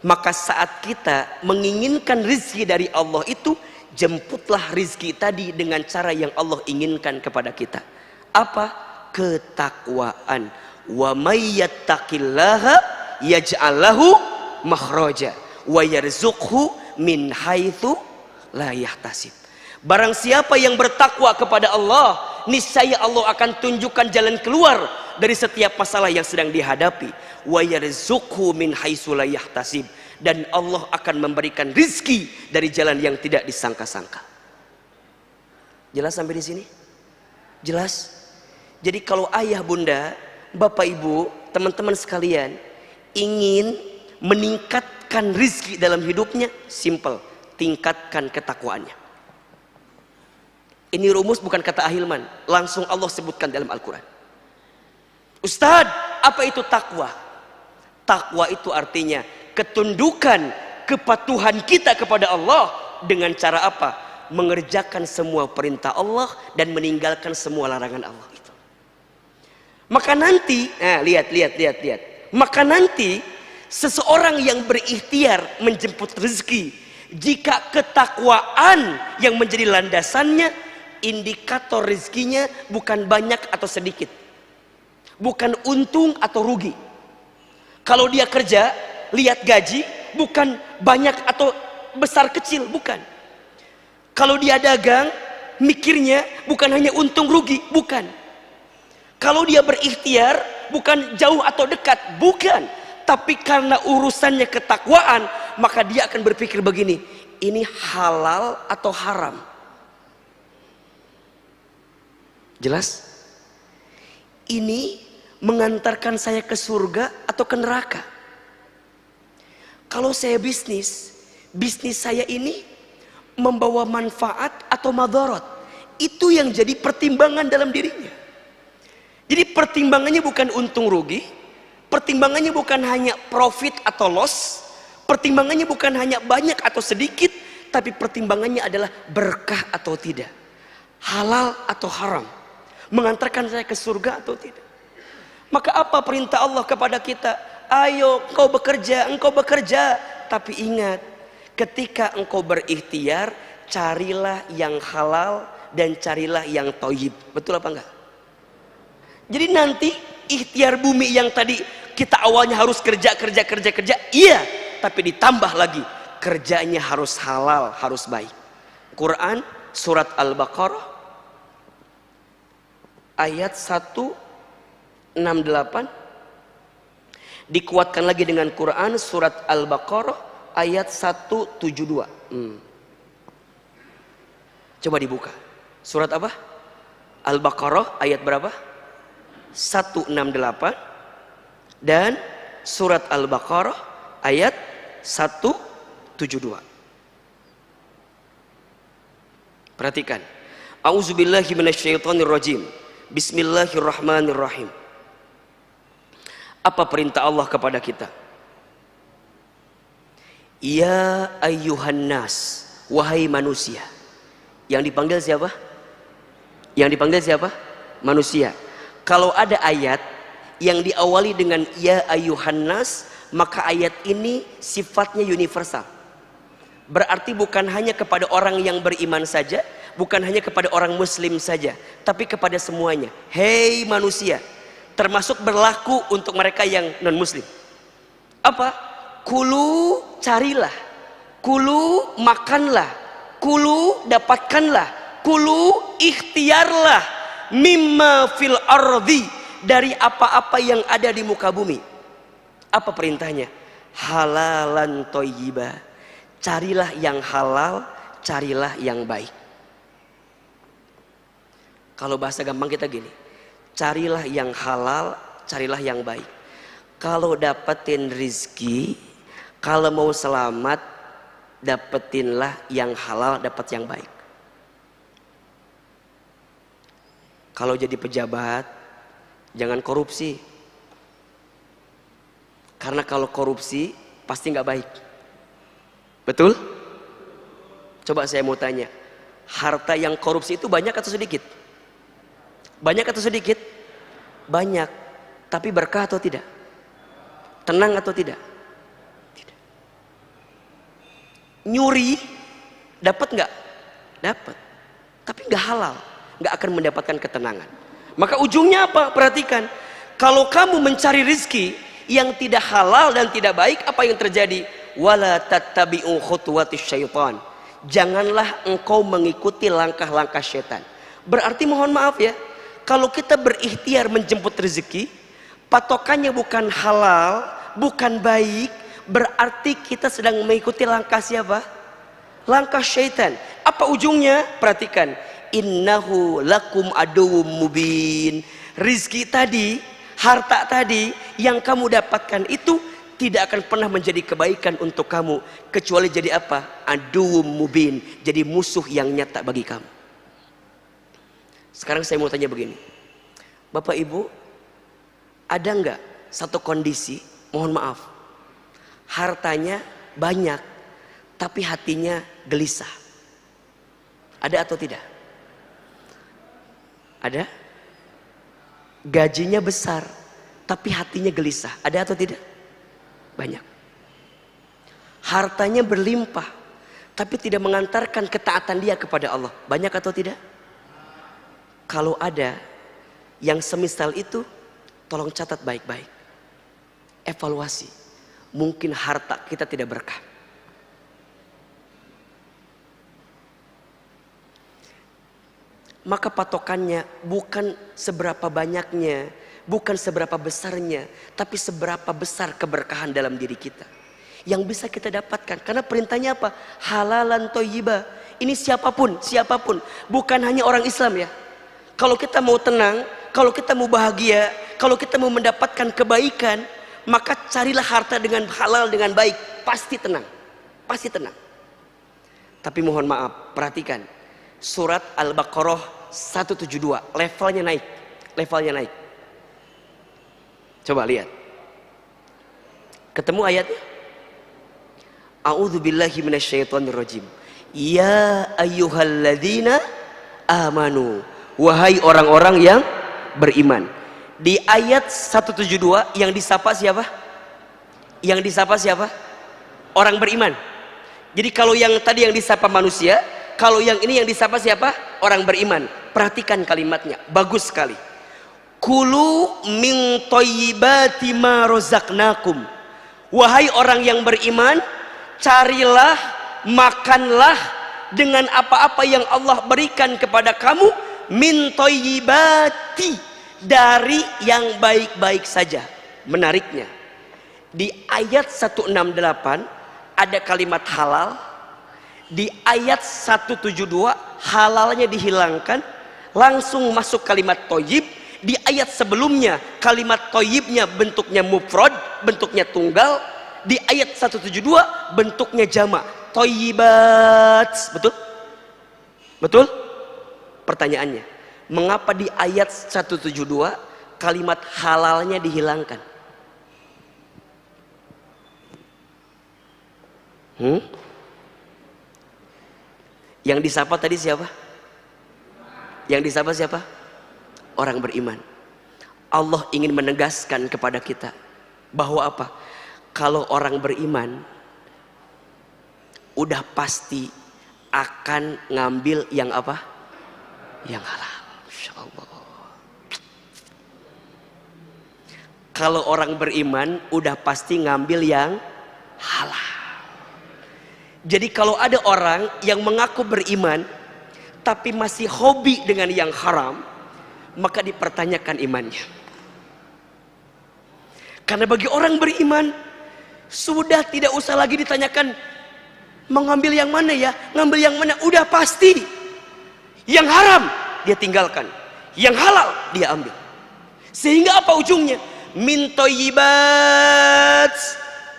Maka saat kita menginginkan rezeki dari Allah itu, jemputlah rezeki tadi dengan cara yang Allah inginkan kepada kita. Apa? Ketakwaan. Wa may yattaqillaha yaj'al lahu makhraja wa yarzuqhu min haitsu la yahtasib. Barang siapa yang bertakwa kepada Allah, niscaya Allah akan tunjukkan jalan keluar dari setiap masalah yang sedang dihadapi. Wa yarzuqhu min haitsu la yahtasib, dan Allah akan memberikan rizki dari jalan yang tidak disangka-sangka. Jelas sampai di sini? Jelas? Jadi kalau ayah bunda, bapak ibu, teman-teman sekalian ingin meningkatkan rizki dalam hidupnya, simple, tingkatkan ketakwaannya. Ini rumus bukan kata Ahilman, langsung Allah sebutkan dalam Al-Quran. Ustadz, apa itu takwa? Takwa itu artinya ketundukan, kepatuhan kita kepada Allah dengan cara apa? Mengerjakan semua perintah Allah dan meninggalkan semua larangan Allah itu. Maka nanti, lihat. Maka nanti seseorang yang berikhtiar menjemput rezeki, jika ketakwaan yang menjadi landasannya, indikator rezekinya bukan banyak atau sedikit, bukan untung atau rugi. Kalau dia kerja, lihat gaji, bukan banyak atau besar kecil, bukan. Kalau dia dagang, mikirnya bukan hanya untung rugi, bukan. Kalau dia berikhtiar, bukan jauh atau dekat, bukan. Tapi karena urusannya ketakwaan, maka dia akan berpikir begini, ini halal atau haram? Jelas? Ini mengantarkan saya ke surga atau ke neraka? Kalau saya bisnis saya ini membawa manfaat atau madarat, itu yang jadi pertimbangan dalam dirinya. Jadi pertimbangannya bukan untung rugi, pertimbangannya bukan hanya profit atau loss, pertimbangannya bukan hanya banyak atau sedikit, tapi pertimbangannya adalah berkah atau tidak, halal atau haram, mengantarkan saya ke surga atau tidak. Maka apa perintah Allah kepada kita? Ayo engkau bekerja, tapi ingat, ketika engkau berikhtiar, carilah yang halal dan carilah yang thayyib. Betul apa enggak? Jadi nanti ikhtiar bumi yang tadi kita awalnya harus kerja, iya, tapi ditambah lagi kerjanya harus halal, harus baik. Quran surat Al-Baqarah ayat 168 dikuatkan lagi dengan Quran surat Al-Baqarah ayat 172. Coba dibuka. Surat apa? Al-Baqarah ayat berapa? 168 dan surat Al-Baqarah ayat 172. Perhatikan. A'udzubillahi minasyaitonirrajim. Bismillahirrahmanirrahim. Apa perintah Allah kepada kita? Ya ayyuhan nas, wahai manusia. Yang dipanggil siapa? Yang dipanggil siapa? Manusia. Kalau ada ayat yang diawali dengan ya ayyuhan nas, maka ayat ini sifatnya universal. Berarti bukan hanya kepada orang yang beriman saja, bukan hanya kepada orang muslim saja, tapi kepada semuanya. Hei manusia, termasuk berlaku untuk mereka yang non muslim. Apa? Kulu carilah, kulu makanlah, kulu dapatkanlah, kulu ikhtiarlah, mimma fil ardi, dari apa-apa yang ada di muka bumi. Apa perintahnya? Halalan thayyiba, carilah yang halal, carilah yang baik. Kalau bahasa gampang kita gini, carilah yang halal, carilah yang baik. Kalau dapetin rizki, kalau mau selamat, dapetinlah yang halal, dapat yang baik. Kalau jadi pejabat, jangan korupsi. Karena kalau korupsi, pasti nggak baik. Betul? Coba saya mau tanya, harta yang korupsi itu banyak atau sedikit? Banyak atau sedikit? Banyak. Tapi berkah atau tidak? Tenang atau tidak? Tidak. Nyuri, dapat nggak? Dapat. Tapi nggak halal, nggak akan mendapatkan ketenangan. Maka ujungnya apa? Perhatikan. Kalau kamu mencari rizki yang tidak halal dan tidak baik, apa yang terjadi? Wala tattabi'u khutuwatis syaitan. Janganlah engkau mengikuti langkah-langkah syaitan. Berarti mohon maaf ya, kalau kita berikhtiar menjemput rezeki, patokannya bukan halal, bukan baik, berarti kita sedang mengikuti langkah siapa? Langkah syaitan. Apa ujungnya? Perhatikan. Innahu lakum aduwwum mubin. Rizki tadi, harta tadi yang kamu dapatkan itu tidak akan pernah menjadi kebaikan untuk kamu, kecuali jadi apa? Aduwwum mubin, jadi musuh yang nyata bagi kamu. Sekarang saya mau tanya begini, Bapak Ibu, ada nggak satu kondisi, mohon maaf, hartanya banyak tapi hatinya gelisah? Ada atau tidak? Ada? Gajinya besar tapi hatinya gelisah, ada atau tidak? Banyak. Hartanya berlimpah, tapi tidak mengantarkan ketaatan dia kepada Allah. Banyak atau tidak? Kalau ada yang semisal itu, tolong catat baik-baik. Evaluasi. Mungkin harta kita tidak berkah. Maka patokannya bukan seberapa banyaknya, bukan seberapa besarnya, tapi seberapa besar keberkahan dalam diri kita yang bisa kita dapatkan. Karena perintahnya apa? Halalan thayyibah. Ini siapapun, bukan hanya orang Islam ya. Kalau kita mau tenang, kalau kita mau bahagia, kalau kita mau mendapatkan kebaikan, maka carilah harta dengan halal, dengan baik. Pasti tenang, pasti tenang. Tapi mohon maaf, perhatikan surat Al-Baqarah 172, levelnya naik. Coba lihat, ketemu ayatnya? A'udzubillahi minasyaitonirrajim. Ya ayyuhalladzina amanu, wahai orang-orang yang beriman. Di ayat 172 yang disapa siapa? Yang disapa siapa? Orang beriman. Jadi kalau yang tadi yang disapa manusia, kalau yang ini yang disapa siapa? Orang beriman. Perhatikan kalimatnya, bagus sekali. Kulu min thayyibati ma razaqnakum. Wahai orang yang beriman, carilah, makanlah dengan apa-apa yang Allah berikan kepada kamu, min thayyibati, dari yang baik-baik saja. Menariknya, di ayat 168 ada kalimat halal. Di ayat 172 halalnya dihilangkan, langsung masuk kalimat thayyib. Di ayat sebelumnya kalimat thayyibnya bentuknya mufrad, bentuknya tunggal. Di ayat 172 bentuknya jamak, thayyibat. Betul? Betul? Pertanyaannya, mengapa di ayat 172 kalimat halalnya dihilangkan? Yang disapa tadi siapa? Yang disapa siapa? Orang beriman. Allah ingin menegaskan kepada kita bahwa apa? Kalau orang beriman udah pasti akan ngambil yang apa? Yang halal. Masya Allah. Kalau orang beriman udah pasti ngambil yang halal. Jadi kalau ada orang yang mengaku beriman tapi masih hobi dengan yang haram, maka dipertanyakan imannya. Karena bagi orang beriman sudah tidak usah lagi ditanyakan mengambil yang mana ya, ngambil yang mana, udah pasti. Yang haram dia tinggalkan, yang halal dia ambil. Sehingga apa ujungnya? Min thayyibat.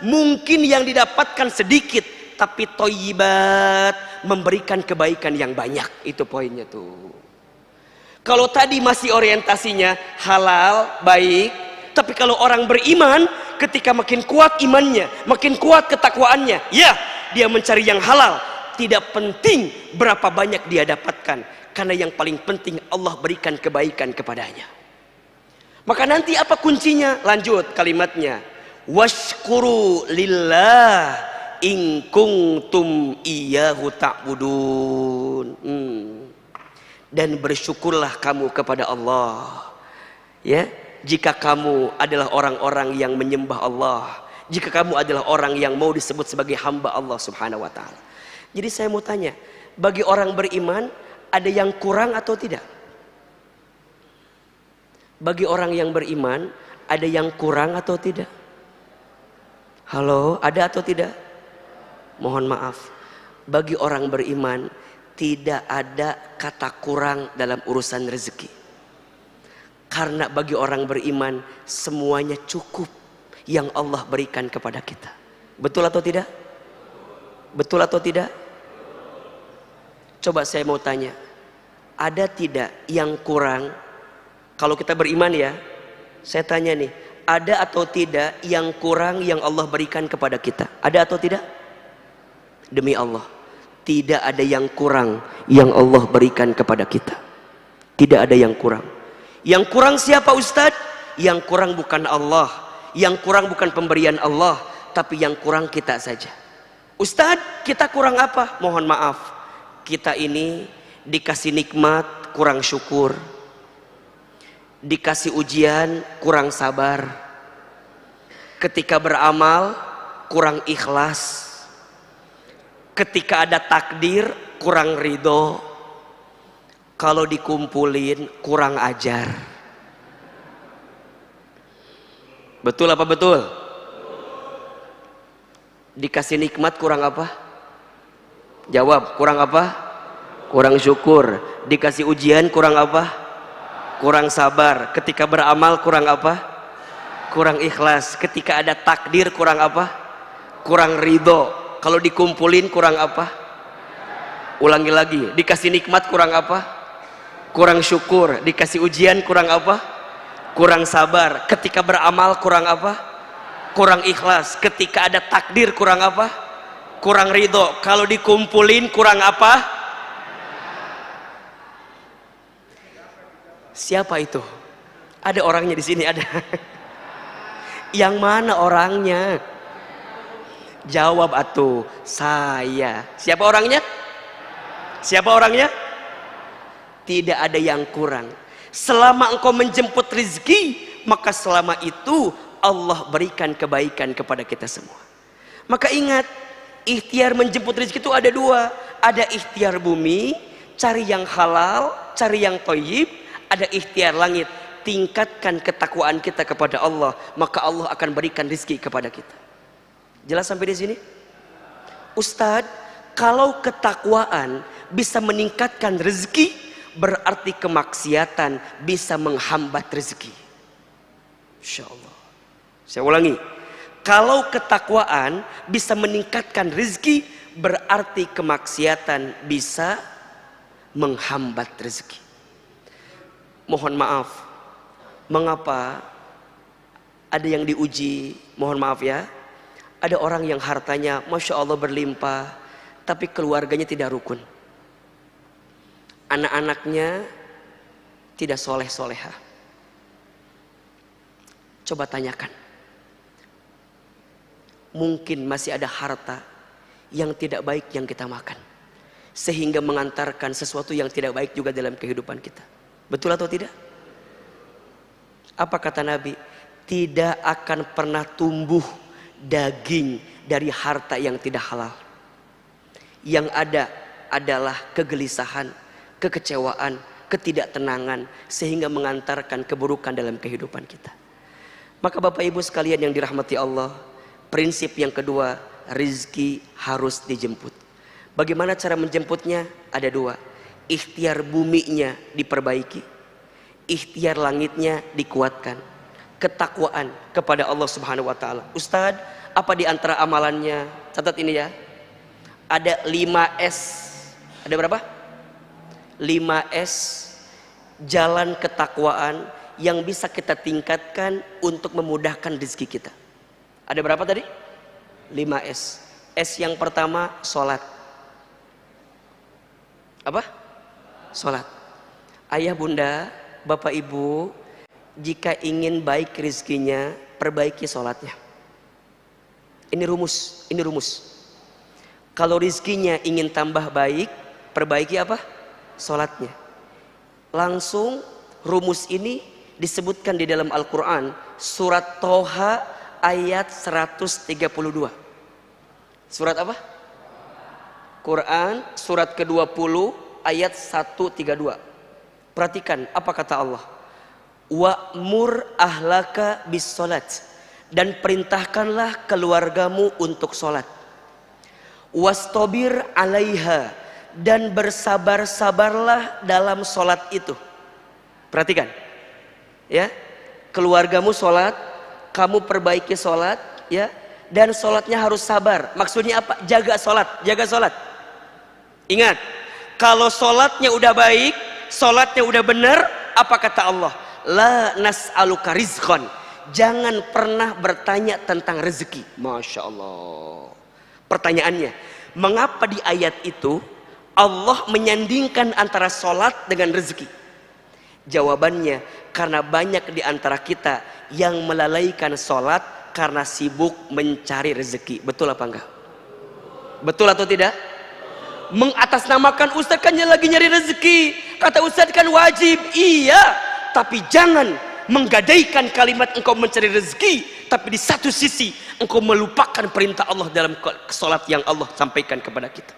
Mungkin yang didapatkan sedikit, tapi thayyibat, memberikan kebaikan yang banyak. Itu poinnya tuh. Kalau tadi masih orientasinya halal, baik, tapi kalau orang beriman ketika makin kuat imannya, makin kuat ketakwaannya, ya dia mencari yang halal. Tidak penting berapa banyak dia dapatkan, karena yang paling penting Allah berikan kebaikan kepadanya. Maka nanti apa kuncinya? Lanjut kalimatnya, washkuru lillah in kuntum iyyahu ta'budun. Dan bersyukurlah kamu kepada Allah, ya, jika kamu adalah orang-orang yang menyembah Allah, jika kamu adalah orang yang mau disebut sebagai hamba Allah subhanahu wa ta'ala. Jadi saya mau tanya, bagi orang beriman ada yang kurang atau tidak? Bagi orang yang beriman ada yang kurang atau tidak? Halo, ada atau tidak? Mohon maaf, bagi orang beriman tidak ada kata kurang dalam urusan rezeki. Karena bagi orang beriman semuanya cukup yang Allah berikan kepada kita. Betul atau tidak? Betul atau tidak? Coba saya mau tanya, ada tidak yang kurang? Kalau kita beriman ya, saya tanya nih, ada atau tidak yang kurang yang Allah berikan kepada kita? Ada atau tidak? Demi Allah, tidak ada yang kurang yang Allah berikan kepada kita. Tidak ada yang kurang. Yang kurang siapa Ustadz? Yang kurang bukan Allah, yang kurang bukan pemberian Allah, tapi yang kurang kita saja. Ustadz, kita kurang apa? Mohon maaf, kita ini dikasih nikmat kurang syukur, dikasih ujian kurang sabar, ketika beramal kurang ikhlas, ketika ada takdir kurang ridho, kalau dikumpulin kurang ajar. Betul apa betul? Dikasih nikmat kurang apa? Jawab, kurang apa? Kurang syukur. Dikasih ujian kurang apa? Kurang sabar. Ketika beramal kurang apa? Kurang ikhlas. Ketika ada takdir kurang apa? Kurang ridho. Kalau dikumpulin kurang apa? Ulangi lagi, dikasih nikmat kurang apa? Kurang syukur. Dikasih ujian kurang apa? Kurang sabar. Ketika beramal kurang apa? Kurang ikhlas. Ketika ada takdir kurang apa? Kurang ridho. Kalau dikumpulin kurang apa? Siapa itu? Ada orangnya di sini, ada. Yang mana orangnya? Jawab atuh. Saya. Siapa orangnya? Siapa orangnya? Tidak ada yang kurang. Selama engkau menjemput rizki, maka selama itu Allah berikan kebaikan kepada kita semua. Maka ingat, ikhtiar menjemput rezeki itu ada dua. Ada ikhtiar bumi, cari yang halal, cari yang thayyib. Ada ikhtiar langit, tingkatkan ketakwaan kita kepada Allah, maka Allah akan berikan rezeki kepada kita. Jelas sampai di sini? Ustadz, kalau ketakwaan bisa meningkatkan rezeki, berarti kemaksiatan bisa menghambat rezeki. Insya Allah. Saya ulangi, kalau ketakwaan bisa meningkatkan rezeki, berarti kemaksiatan bisa menghambat rezeki. Mohon maaf, mengapa ada yang diuji? Mohon maaf ya, ada orang yang hartanya Masya Allah berlimpah, tapi keluarganya tidak rukun, anak-anaknya tidak soleh-solehah. Coba tanyakan, mungkin masih ada harta yang tidak baik yang kita makan, sehingga mengantarkan sesuatu yang tidak baik juga dalam kehidupan kita. Betul atau tidak? Apa kata Nabi? Tidak akan pernah tumbuh daging dari harta yang tidak halal. Yang ada adalah kegelisahan, kekecewaan, ketidaktenangan, sehingga mengantarkan keburukan dalam kehidupan kita. Maka Bapak Ibu sekalian yang dirahmati Allah, prinsip yang kedua, rizki harus dijemput. Bagaimana cara menjemputnya? Ada dua. Ikhtiar buminya diperbaiki, ikhtiar langitnya dikuatkan, ketakwaan kepada Allah Subhanahu wa taala. Ustadz, apa di antara amalannya? Catat ini ya. Ada 5S. Ada berapa? 5S jalan ketakwaan yang bisa kita tingkatkan untuk memudahkan rezeki kita. Ada berapa tadi? 5S. S yang pertama, sholat. Apa? Sholat. Ayah bunda, bapak ibu, jika ingin baik rezekinya, perbaiki sholatnya. Ini rumus, ini rumus. Kalau rezekinya ingin tambah baik, perbaiki apa? Sholatnya. Langsung rumus ini disebutkan di dalam Al-Quran, surat Toha ayat 132. Surat apa? Quran surat ke-20 ayat 132. Perhatikan apa kata Allah. Wa'mur ahlaka bis sholat, dan perintahkanlah keluargamu untuk sholat. Wastobir alaiha, dan bersabar-sabarlah dalam sholat itu. Perhatikan ya, keluargamu sholat, kamu perbaiki sholat ya, dan sholatnya harus sabar. Maksudnya apa? Jaga sholat, jaga sholat. Ingat, kalau sholatnya udah baik, sholatnya udah benar, apa kata Allah? La nas'aluka rizqan, jangan pernah bertanya tentang rezeki. Masya Allah. Pertanyaannya, mengapa di ayat itu Allah menyandingkan antara sholat dengan rezeki? Jawabannya, karena banyak di antara kita yang melalaikan sholat karena sibuk mencari rezeki. Betul apa enggak? Betul atau tidak? Mengatasnamakan Ustadz kan lagi nyari rezeki. Kata Ustadz kan wajib. Iya, tapi jangan menggadaikan kalimat engkau mencari rezeki, tapi di satu sisi engkau melupakan perintah Allah dalam salat yang Allah sampaikan kepada kita.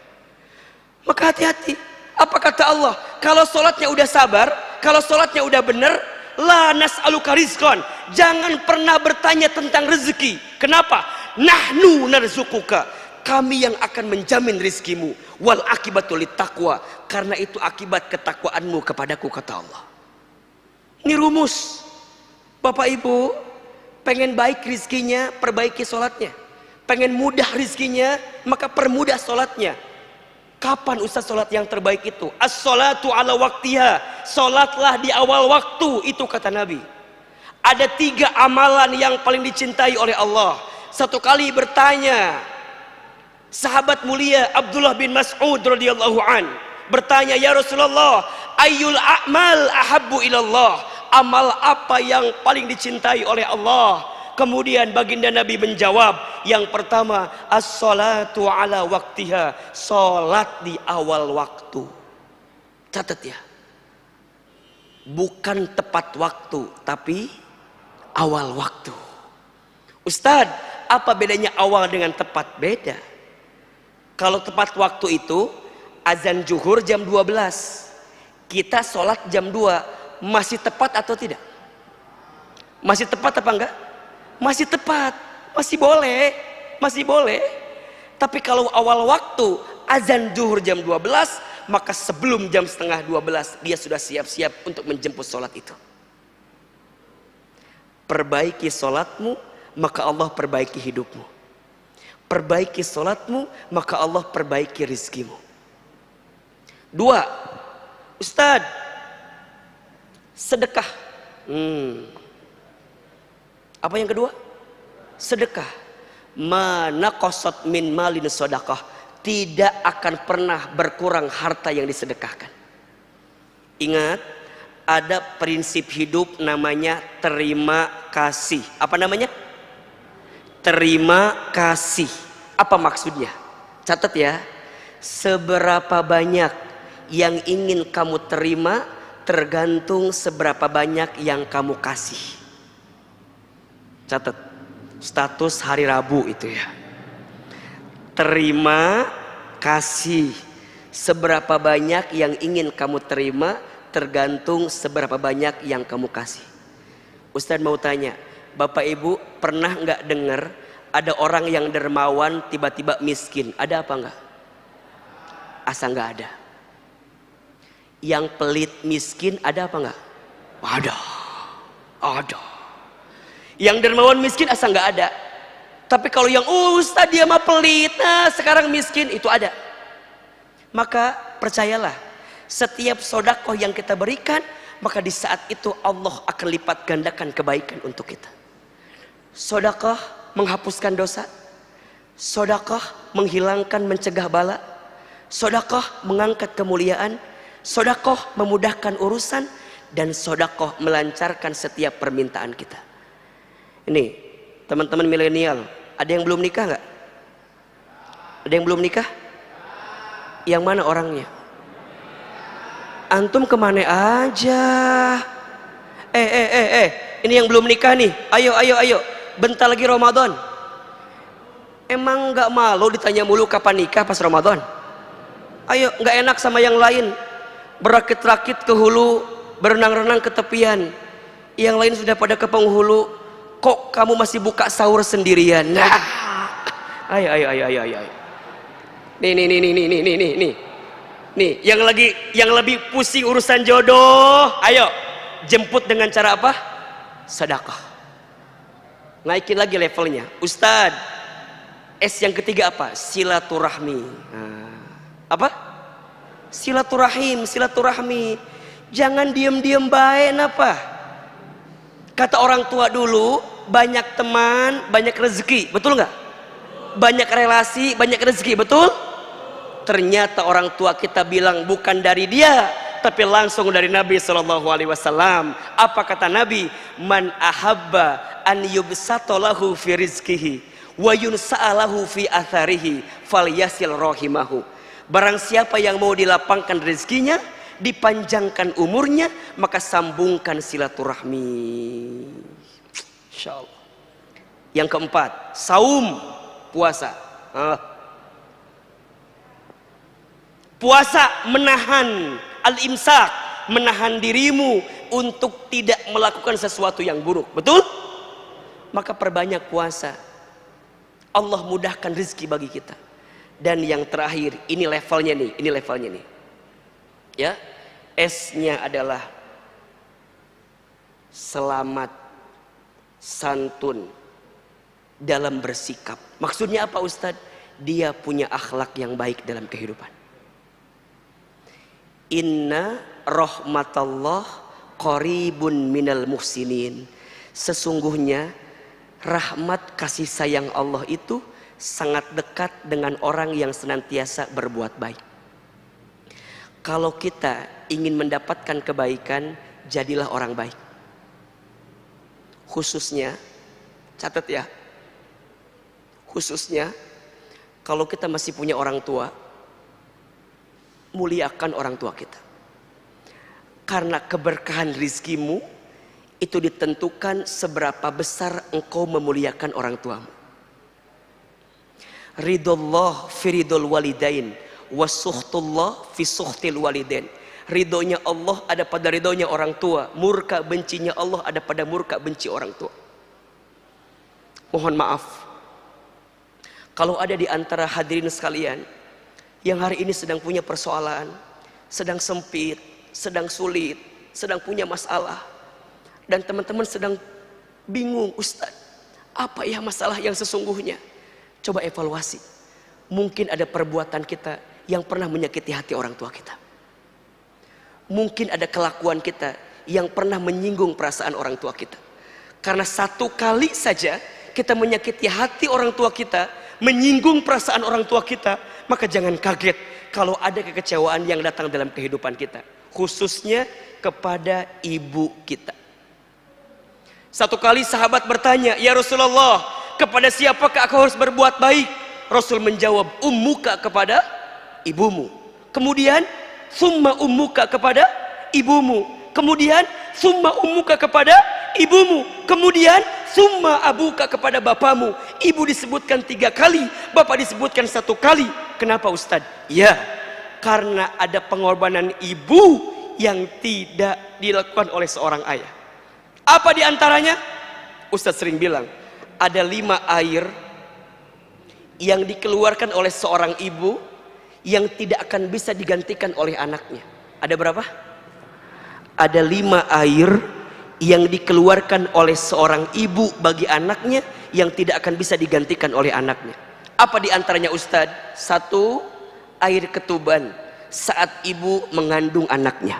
Maka hati-hati. Apa kata Allah? Kalau salatnya udah sabar, kalau salatnya udah benar, la nas'aluka rizqan, jangan pernah bertanya tentang rezeki. Kenapa? Nahnu narzuquka, kami yang akan menjamin rizkimu. Wal akibatul taqwa, karena itu akibat ketakwaanmu kepadaku, kata Allah. Ini rumus. Bapak Ibu pengen baik rizkinya, perbaiki sholatnya. Pengen mudah rizkinya, maka permudah sholatnya. Kapan Ustaz sholat yang terbaik itu? As-sholatu ala waktiha, sholatlah di awal waktu, itu kata Nabi. Ada 3 amalan yang paling dicintai oleh Allah. Satu kali bertanya sahabat mulia Abdullah bin Mas'ud radhiyallahu an, bertanya, ya Rasulullah, ayyul a'mal ahabbu ilallah, amal apa yang paling dicintai oleh Allah? Kemudian baginda Nabi menjawab, yang pertama as-sholatu ala waktiha, sholat di awal waktu. Catat ya, bukan tepat waktu, tapi awal waktu. Ustadz, apa bedanya awal dengan tepat? Beda. Kalau tepat waktu itu azan zuhur jam 12, kita sholat jam 2, masih tepat atau tidak? Masih tepat apa enggak? Masih tepat, masih boleh, masih boleh. Tapi kalau awal waktu azan zuhur jam 12, maka sebelum jam setengah 12 dia sudah siap-siap untuk menjemput sholat itu. Perbaiki sholatmu, maka Allah perbaiki hidupmu. Perbaiki sholatmu, maka Allah perbaiki rizkimu. 2, Ustadz, sedekah. Apa yang kedua? Sedekah. Mana qasat min malin sedekah, tidak akan pernah berkurang harta yang disedekahkan. Ingat, ada prinsip hidup namanya terima kasih. Apa namanya? Terima kasih. Apa maksudnya? Catat ya. Seberapa banyak yang ingin kamu terima tergantung seberapa banyak yang kamu kasih. Catat, status hari Rabu itu ya. Terima kasih. Seberapa banyak yang ingin kamu terima tergantung seberapa banyak yang kamu kasih. Ustadz mau tanya, Bapak Ibu pernah nggak dengar ada orang yang dermawan tiba-tiba miskin? Ada apa enggak? Asa nggak ada. Yang pelit miskin ada apa enggak? Ada. Ada. Yang dermawan miskin asa nggak ada. Tapi kalau yang Ustadz dia mah pelit, nah sekarang miskin, itu ada. Maka percayalah, setiap sodakoh yang kita berikan, maka di saat itu Allah akan lipat gandakan kebaikan untuk kita. Sodakoh menghapuskan dosa, sodakoh menghilangkan mencegah bala, sodakoh mengangkat kemuliaan, sodakoh memudahkan urusan, dan sodakoh melancarkan setiap permintaan kita. Ini teman-teman milenial, ada yang belum nikah nggak? Ada yang belum nikah? Yang mana orangnya? Antum kemana aja? Ini yang belum nikah nih, ayo, bentar lagi Ramadan. Emang nggak malu ditanya mulu kapan nikah pas Ramadan? Ayo, nggak enak sama yang lain. Berakit-rakit ke hulu, berenang-renang ke tepian. Yang lain sudah pada ke penghulu. Kok kamu masih buka sahur sendirian? Nah, ayo. Nih, yang lebih pusing urusan jodoh, ayo jemput dengan cara apa? Sedekah. Naikin lagi levelnya. Ustadz, S yang ketiga apa? Silaturahmi. Apa? Silaturahmi. Jangan diem-diem baik napa? Kata orang tua dulu, banyak teman, banyak rezeki, betul nggak? Banyak relasi, banyak rezeki, betul? Ternyata orang tua kita bilang bukan dari dia, tapi langsung dari Nabi SAW. Apa kata Nabi? Man ahabba an yubsatalahu fi rizqihi wa yunsa'alahu fi atharihi falyasil rahimahu. Barang siapa yang mau dilapangkan rezekinya, dipanjangkan umurnya, maka sambungkan silaturahmi. Insyaallah. Yang keempat, saum, puasa. Puasa menahan al-imsak, menahan dirimu untuk tidak melakukan sesuatu yang buruk. Betul? Maka perbanyak puasa. Allah mudahkan rezeki bagi kita. Dan yang terakhir, ini levelnya nih. Ya. S-nya adalah selamat santun dalam bersikap. Maksudnya apa Ustadz? Dia punya akhlak yang baik dalam kehidupan. Inna rahmatallah qaribun minal muhsinin. Sesungguhnya rahmat kasih sayang Allah itu sangat dekat dengan orang yang senantiasa berbuat baik. Kalau kita ingin mendapatkan kebaikan, jadilah orang baik. Khususnya, catat ya, khususnya kalau kita masih punya orang tua, muliakan orang tua kita. Karena keberkahan rizkimu itu ditentukan seberapa besar engkau memuliakan orang tuamu. Ridullah fi ridul walidain wa sukhtullah fi sukhtil walidain. Ridhonya Allah ada pada ridhonya orang tua, murka bencinya Allah ada pada murka benci orang tua. Mohon maaf kalau ada di antara hadirin sekalian yang hari ini sedang punya persoalan, sedang sempit, sedang sulit, sedang punya masalah, dan teman-teman sedang bingung, Ustaz, apa ya masalah yang sesungguhnya? Coba evaluasi. Mungkin ada perbuatan kita yang pernah menyakiti hati orang tua kita. Mungkin ada kelakuan kita yang pernah menyinggung perasaan orang tua kita. Karena satu kali saja kita menyakiti hati orang tua kita, menyinggung perasaan orang tua kita, maka jangan kaget kalau ada kekecewaan yang datang dalam kehidupan kita, khususnya kepada ibu kita. Satu kali sahabat bertanya, "Ya Rasulullah, kepada siapakah aku harus berbuat baik?" Rasul menjawab, "Ummuka, kepada ibumu." Kemudian, "Summa ummuka," kepada ibumu. Kemudian, "Summa ummuka," kepada ibumu. Kemudian, "Summa abuka," kepada bapamu. Ibu disebutkan 3 kali, bapak disebutkan 1 kali. Kenapa Ustaz? Ya, karena ada pengorbanan ibu yang tidak dilakukan oleh seorang ayah. Apa diantaranya? Ustaz sering bilang, ada 5 air yang dikeluarkan oleh seorang ibu yang tidak akan bisa digantikan oleh anaknya. Ada berapa? Ada 5 air yang dikeluarkan oleh seorang ibu bagi anaknya yang tidak akan bisa digantikan oleh anaknya. Apa diantaranya Ustadz? 1, air ketuban saat ibu mengandung anaknya.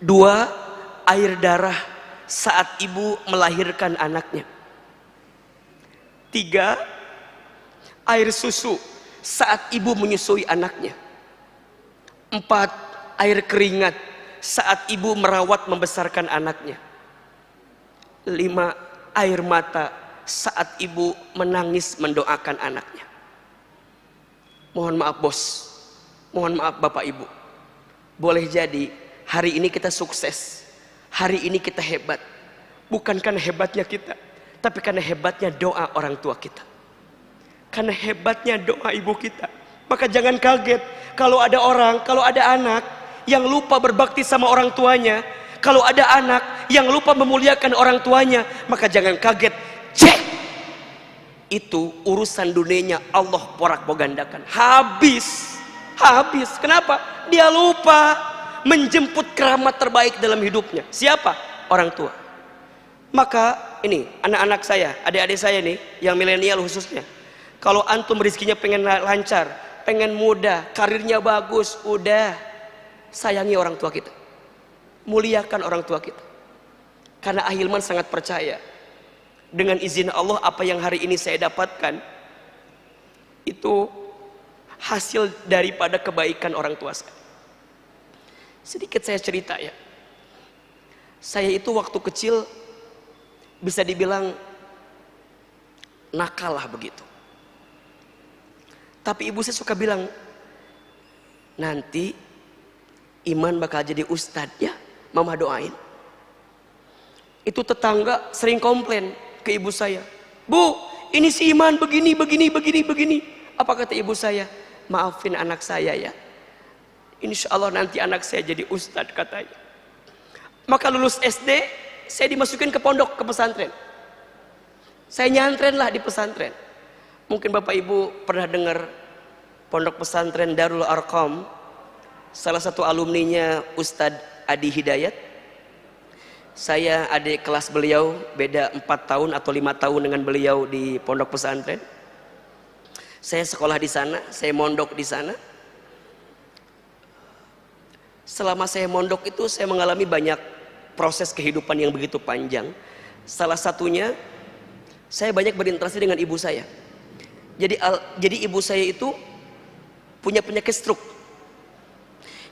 2, air darah saat ibu melahirkan anaknya. 3, air susu saat ibu menyusui anaknya. 4, air keringat saat ibu merawat membesarkan anaknya. 5, air mata saat ibu menangis mendoakan anaknya. Mohon maaf bos, mohon maaf bapak ibu. Boleh jadi hari ini kita sukses, hari ini kita hebat, bukan karena hebatnya kita, tapi karena hebatnya doa orang tua kita, karena hebatnya doa ibu kita. Maka jangan kaget kalau ada orang, kalau ada anak yang lupa berbakti sama orang tuanya, kalau ada anak yang lupa memuliakan orang tuanya, maka jangan kaget. Cek, itu urusan dunianya Allah porak-pogandakan. Habis. Kenapa? Dia lupa menjemput keramat terbaik dalam hidupnya. Siapa? Orang tua. Maka ini anak-anak saya, adik-adik saya nih, yang milenial khususnya, kalau antum rezekinya pengen lancar, pengen mudah, karirnya bagus, udah, sayangi orang tua kita, muliakan orang tua kita. Karena Ahilman sangat percaya, dengan izin Allah apa yang hari ini saya dapatkan itu hasil daripada kebaikan orang tua saya. Sedikit saya cerita ya. Saya itu waktu kecil bisa dibilang nakal lah begitu. Tapi ibu saya suka bilang, nanti Iman bakal jadi ustadz ya, mama doain. Itu tetangga sering komplain ke ibu saya, Bu, ini si Iman begini. Apa kata ibu saya? Maafin anak saya ya, insya Allah nanti anak saya jadi ustadz katanya. Maka lulus SD, saya dimasukin ke pondok, ke pesantren. Saya nyantren lah di pesantren. Mungkin bapak ibu pernah dengar pondok pesantren Darul Arqam. Salah satu alumninya Ustadz Adi Hidayat. Saya adik kelas beliau, beda 4 tahun atau 5 tahun dengan beliau di pondok pesantren. Saya sekolah di sana, saya mondok di sana. Selama saya mondok itu saya mengalami banyak proses kehidupan yang begitu panjang. Salah satunya saya banyak berinteraksi dengan ibu saya. Jadi ibu saya itu punya penyakit stroke.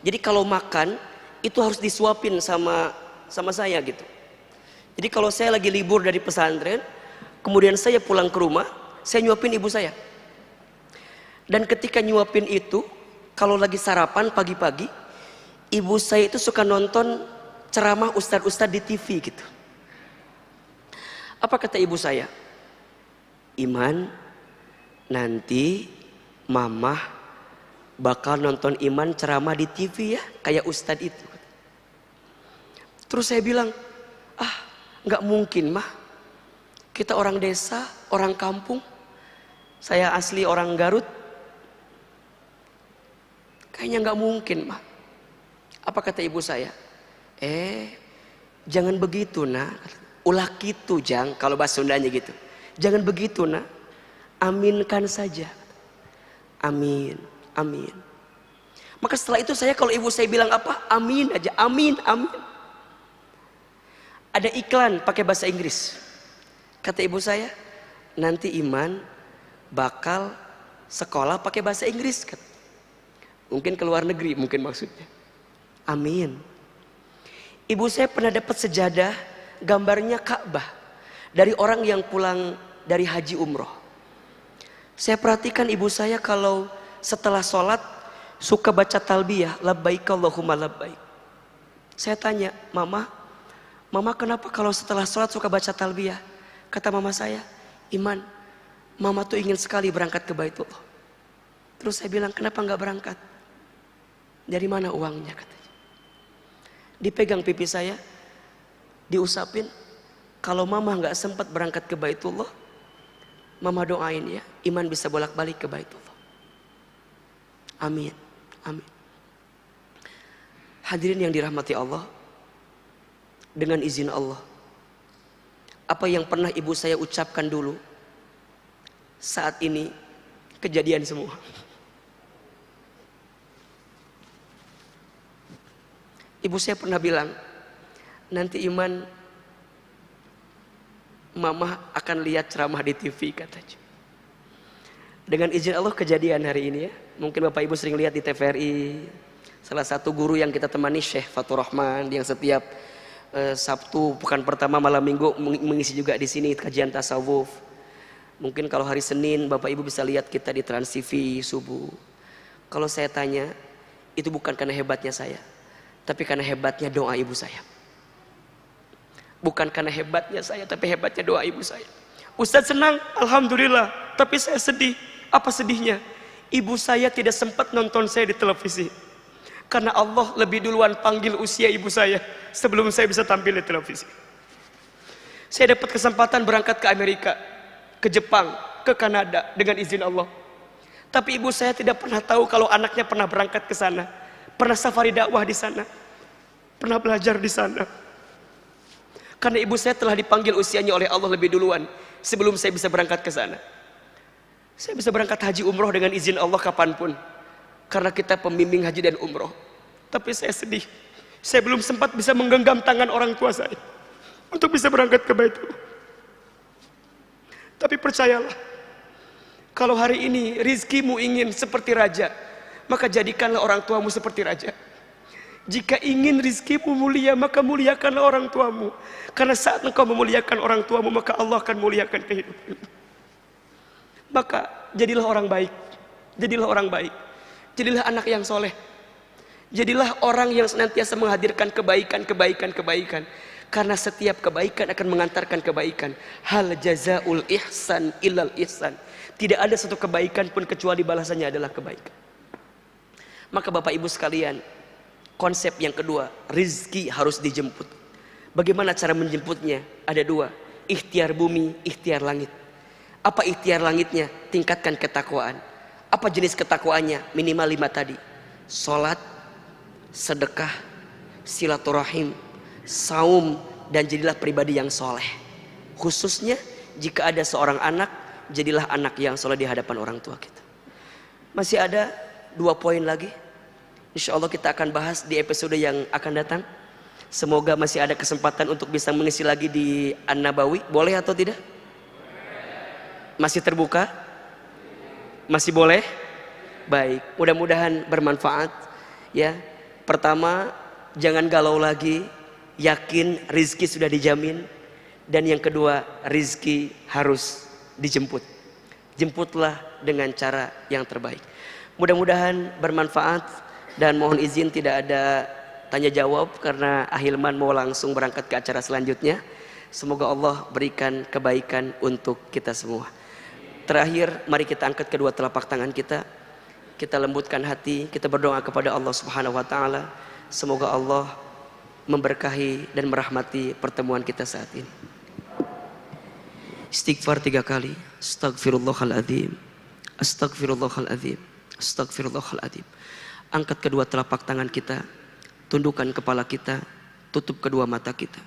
Jadi kalau makan itu harus disuapin sama saya gitu. Jadi kalau saya lagi libur dari pesantren, kemudian saya pulang ke rumah, saya nyuapin ibu saya. Dan ketika nyuapin itu, kalau lagi sarapan pagi-pagi, ibu saya itu suka nonton ceramah ustadz-ustadz di TV gitu. Apa kata ibu saya? Iman, nanti mama bakal nonton Iman ceramah di TV ya, kayak ustadz itu. Terus saya bilang, nggak mungkin mah, kita orang desa, orang kampung, saya asli orang Garut, kayaknya nggak mungkin mah. Apa kata ibu saya? Jangan begitu nak, ulah gitu jang, kalau bahasa Sundanya gitu. Jangan begitu nak, aminkan saja. Amin. Amin. Maka setelah itu saya kalau ibu saya bilang apa, amin aja, amin. Ada iklan pakai bahasa Inggris. Kata ibu saya, nanti Iman bakal sekolah pakai bahasa Inggris. Mungkin ke luar negeri, mungkin maksudnya. Amin. Ibu saya pernah dapat sejadah gambarnya Ka'bah dari orang yang pulang dari haji umroh. Saya perhatikan ibu saya kalau setelah sholat suka baca talbiyah, labbaik Allahumma labbaik. Saya tanya, mama kenapa kalau setelah sholat suka baca talbiyah? Kata mama saya, Iman, mama tuh ingin sekali berangkat ke Baitullah. Terus saya bilang, kenapa nggak berangkat? Dari mana uangnya katanya? Dipegang pipi saya, diusapin. Kalau mama nggak sempat berangkat ke Baitullah, mama doain ya, Iman bisa bolak-balik ke Baitullah. Amin. Amin. Hadirin yang dirahmati Allah, dengan izin Allah, apa yang pernah ibu saya ucapkan dulu, saat ini kejadian semua. Ibu saya pernah bilang, nanti Iman, mama akan lihat ceramah di TV katanya. Dengan izin Allah kejadian hari ini ya. Mungkin Bapak Ibu sering lihat di TVRI, salah satu guru yang kita temani, Syekh Fatur Rahman, yang setiap Sabtu pekan pertama malam minggu mengisi juga di sini kajian tasawuf. Mungkin kalau hari Senin Bapak Ibu bisa lihat kita di Trans TV subuh. Kalau saya tanya, itu bukan karena hebatnya saya, tapi karena hebatnya doa ibu saya. Bukan karena hebatnya saya, tapi hebatnya doa ibu saya. Ustadz senang, alhamdulillah, tapi saya sedih. Apa sedihnya? Ibu saya tidak sempat nonton saya di televisi, karena Allah lebih duluan panggil usia ibu saya sebelum saya bisa tampil di televisi. Saya dapat kesempatan berangkat ke Amerika, ke Jepang, ke Kanada dengan izin Allah. Tapi ibu saya tidak pernah tahu kalau anaknya pernah berangkat ke sana, pernah safari dakwah di sana, pernah belajar di sana. Karena ibu saya telah dipanggil usianya oleh Allah lebih duluan sebelum saya bisa berangkat ke sana. Saya bisa berangkat haji umroh dengan izin Allah kapanpun, karena kita pembimbing haji dan umroh. Tapi saya sedih, saya belum sempat bisa menggenggam tangan orang tua saya untuk bisa berangkat ke Baitullah. Tapi percayalah, kalau hari ini rizkimu ingin seperti raja, maka jadikanlah orang tuamu seperti raja. Jika ingin rizkimu mulia, maka muliakanlah orang tuamu. Karena saat engkau memuliakan orang tuamu, maka Allah akan muliakan kehidupanmu. Maka jadilah orang baik. Jadilah orang baik. Jadilah anak yang soleh. Jadilah orang yang senantiasa menghadirkan kebaikan. Karena setiap kebaikan akan mengantarkan kebaikan. Hal jazaul ihsan illal ihsan. Tidak ada satu kebaikan pun kecuali balasannya adalah kebaikan. Maka Bapak Ibu sekalian, konsep yang kedua, rizki harus dijemput. Bagaimana cara menjemputnya? Ada dua, ikhtiar bumi, ikhtiar langit. Apa ikhtiar langitnya? Tingkatkan ketakwaan. Apa jenis ketakwaannya? Minimal 5 tadi. Salat, sedekah, silaturahim, saum, dan jadilah pribadi yang soleh. Khususnya jika ada seorang anak, jadilah anak yang soleh di hadapan orang tua kita. Masih ada 2 poin lagi. Insya Allah kita akan bahas di episode yang akan datang. Semoga masih ada kesempatan untuk bisa mengisi lagi di An-Nabawi. Boleh atau tidak? Masih terbuka? Masih boleh? Baik, mudah-mudahan bermanfaat ya. Pertama, jangan galau lagi. Yakin rizki sudah dijamin. Dan yang kedua, rizki harus dijemput. Jemputlah dengan cara yang terbaik. Mudah-mudahan bermanfaat. Dan mohon izin tidak ada tanya jawab karena Ahilman mau langsung berangkat ke acara selanjutnya. Semoga Allah berikan kebaikan untuk kita semua. Terakhir, mari kita angkat kedua telapak tangan kita. Kita lembutkan hati, kita berdoa kepada Allah Subhanahu wa taala. Semoga Allah memberkahi dan merahmati pertemuan kita saat ini. Istighfar 3 kali. Astaghfirullahaladzim. Astaghfirullahaladzim. Astaghfirullahaladzim. Angkat kedua telapak tangan kita, tundukkan kepala kita, tutup kedua mata kita.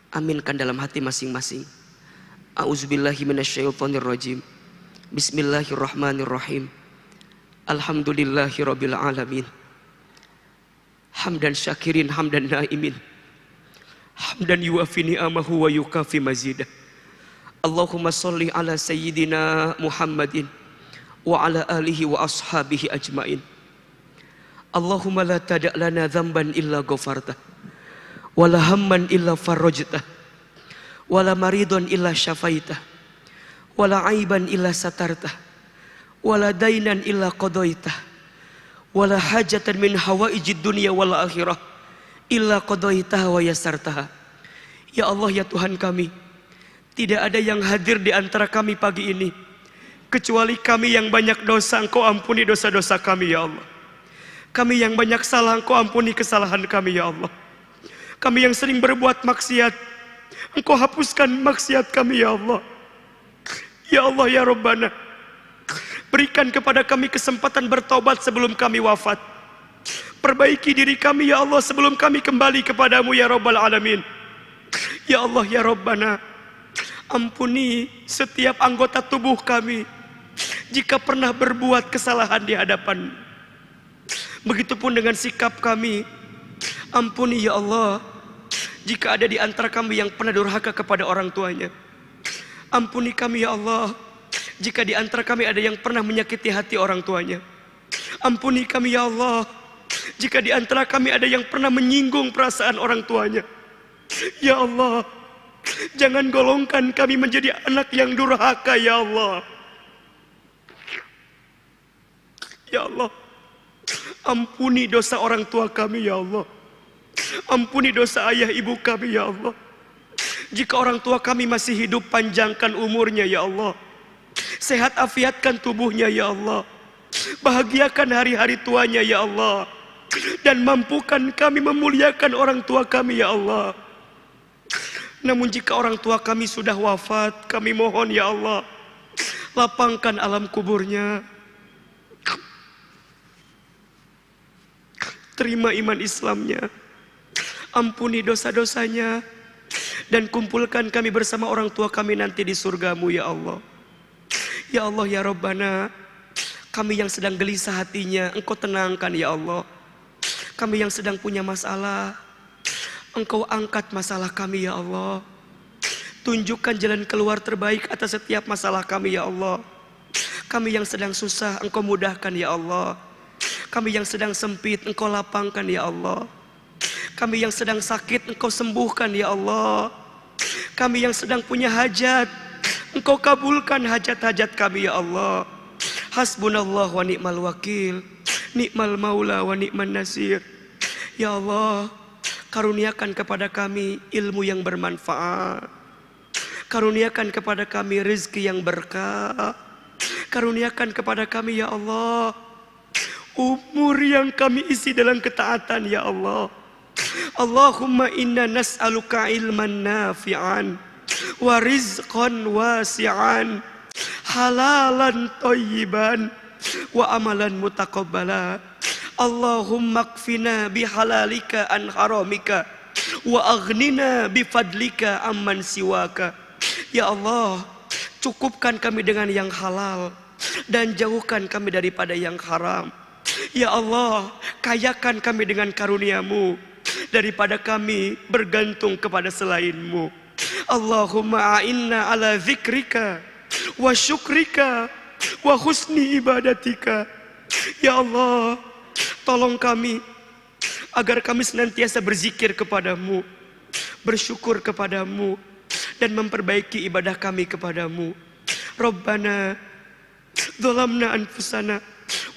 Aminkan dalam hati masing-masing. A'udzubillahi minasyaitonirrajim. Bismillahirrahmanirrahim. Alhamdulillahirabbil alamin. Hamdan syakirin, hamdan naimin. Hamdan yuwafi ni'amahu wa yukafi mazidah. Allahumma sholli ala sayyidina Muhammadin wa ala alihi wa ashabihi ajmain. Allahumma la tada' lana dzamban illa ghafartah, wala hamman illa farajtah, wala maridun illa syafaitah, wala aiban illa satartah, wala dainan illa qadaitah, wala hajatan min hawaijid dunya wal akhirah illa qadaitah wa yassartah. Ya Allah, ya Tuhan kami, tidak ada yang hadir di antara kami pagi ini kecuali kami yang banyak dosa. Engkau ampuni dosa-dosa kami ya Allah. Kami yang banyak salah, Engkau ampuni kesalahan kami ya Allah. Kami yang sering berbuat maksiat, Engkau hapuskan maksiat kami ya Allah. Ya Allah ya Rabbana, berikan kepada kami kesempatan bertobat sebelum kami wafat. Perbaiki diri kami ya Allah sebelum kami kembali kepadamu ya Rabbal Alamin. Ya Allah ya Rabbana, ampuni setiap anggota tubuh kami jika pernah berbuat kesalahan di hadapan. Begitupun dengan sikap kami. Ampuni ya Allah jika ada di antara kami yang pernah durhaka kepada orang tuanya. Ampuni kami ya Allah jika di antara kami ada yang pernah menyakiti hati orang tuanya. Ampuni kami ya Allah jika di antara kami ada yang pernah menyinggung perasaan orang tuanya. Ya Allah, jangan golongkan kami menjadi anak yang durhaka ya Allah. Ya Allah, ampuni dosa orang tua kami ya Allah. Ampuni dosa ayah ibu kami ya Allah. Jika orang tua kami masih hidup, panjangkan umurnya ya Allah. Sehat afiatkan tubuhnya ya Allah. Bahagiakan hari-hari tuanya ya Allah. Dan mampukan kami memuliakan orang tua kami ya Allah. Namun jika orang tua kami sudah wafat, kami mohon ya Allah, lapangkan alam kuburnya. Terima iman Islamnya, ampuni dosa-dosanya, dan kumpulkan kami bersama orang tua kami nanti di surgamu ya Allah. Ya Allah ya Rabbana, kami yang sedang gelisah hatinya, Engkau tenangkan ya Allah. Kami yang sedang punya masalah, Engkau angkat masalah kami ya Allah. Tunjukkan jalan keluar terbaik atas setiap masalah kami ya Allah. Kami yang sedang susah, Engkau mudahkan ya Allah. Kami yang sedang sempit Engkau lapangkan ya Allah. Kami yang sedang sakit Engkau sembuhkan ya Allah. Kami yang sedang punya hajat Engkau kabulkan hajat-hajat kami ya Allah. Hasbunallah wa ni'mal wakil, ni'mal maula wa ni'man nasir. Ya Allah, karuniakan kepada kami ilmu yang bermanfaat. Karuniakan kepada kami rezeki yang berkah. Karuniakan kepada kami ya Allah umur yang kami isi dalam ketaatan ya Allah. Allahumma inna nas'aluka ilman nafi'an wa rizqan wasi'an halalan thayyiban wa amalan mutaqabbala. Allahumma kfina bihalalika an haramika wa aghnina bifadlika amman siwaka. Ya Allah, cukupkan kami dengan yang halal dan jauhkan kami daripada yang haram. Ya Allah, kayakan kami dengan karunia-Mu daripada kami bergantung kepada selain-Mu. Allahumma a'inna ala zikrika wa syukrika wa husni ibadatika. Ya Allah, tolong kami agar kami senantiasa berzikir kepadamu, bersyukur kepadamu, dan memperbaiki ibadah kami kepadamu. Rabbana zalamna anfusana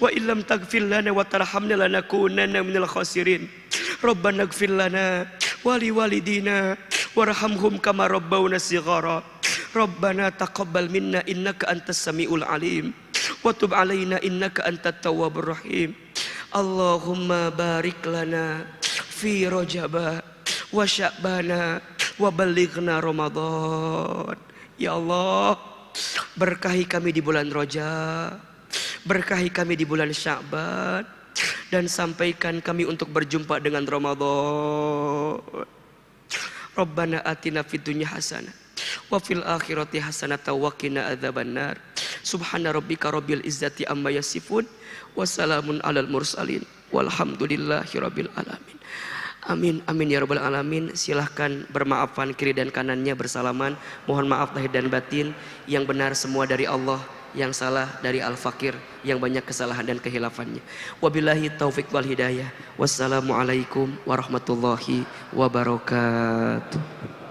wa illam taghfir lana wa tarhamna lanakunanna minal khasirin. Rabbana ighfir lana wa liwalidina warhamhum kama rabbawna shighara. Rabbana taqabbal minna innaka antas samiul alim wa tub alaina innaka antat tawwabur rahim. Allahumma barik lana fi rajaba wa sya'bana wa balighna Ramadan. Ya Allah, berkahi kami di bulan Rajab, berkahi kami di bulan Sya'ban, dan sampaikan kami untuk berjumpa dengan Ramadan. Rabbana atina fid dunya hasanah wa fil akhirati hasanah wa qina adzabannar. Subhana rabbika rabbil izzati amma yasifun wa salamun alal mursalin walhamdulillahi rabbil alamin. Amin amin ya rabbal alamin. Silahkan bermaafan kiri dan kanannya, bersalaman. Mohon maaf lahir dan batin. Yang benar semua dari Allah, yang salah dari Al-Fakir yang banyak kesalahan dan kehilafannya. Wabillahi taufik wal hidayah. Wassalamualaikum warahmatullahi wabarakatuh.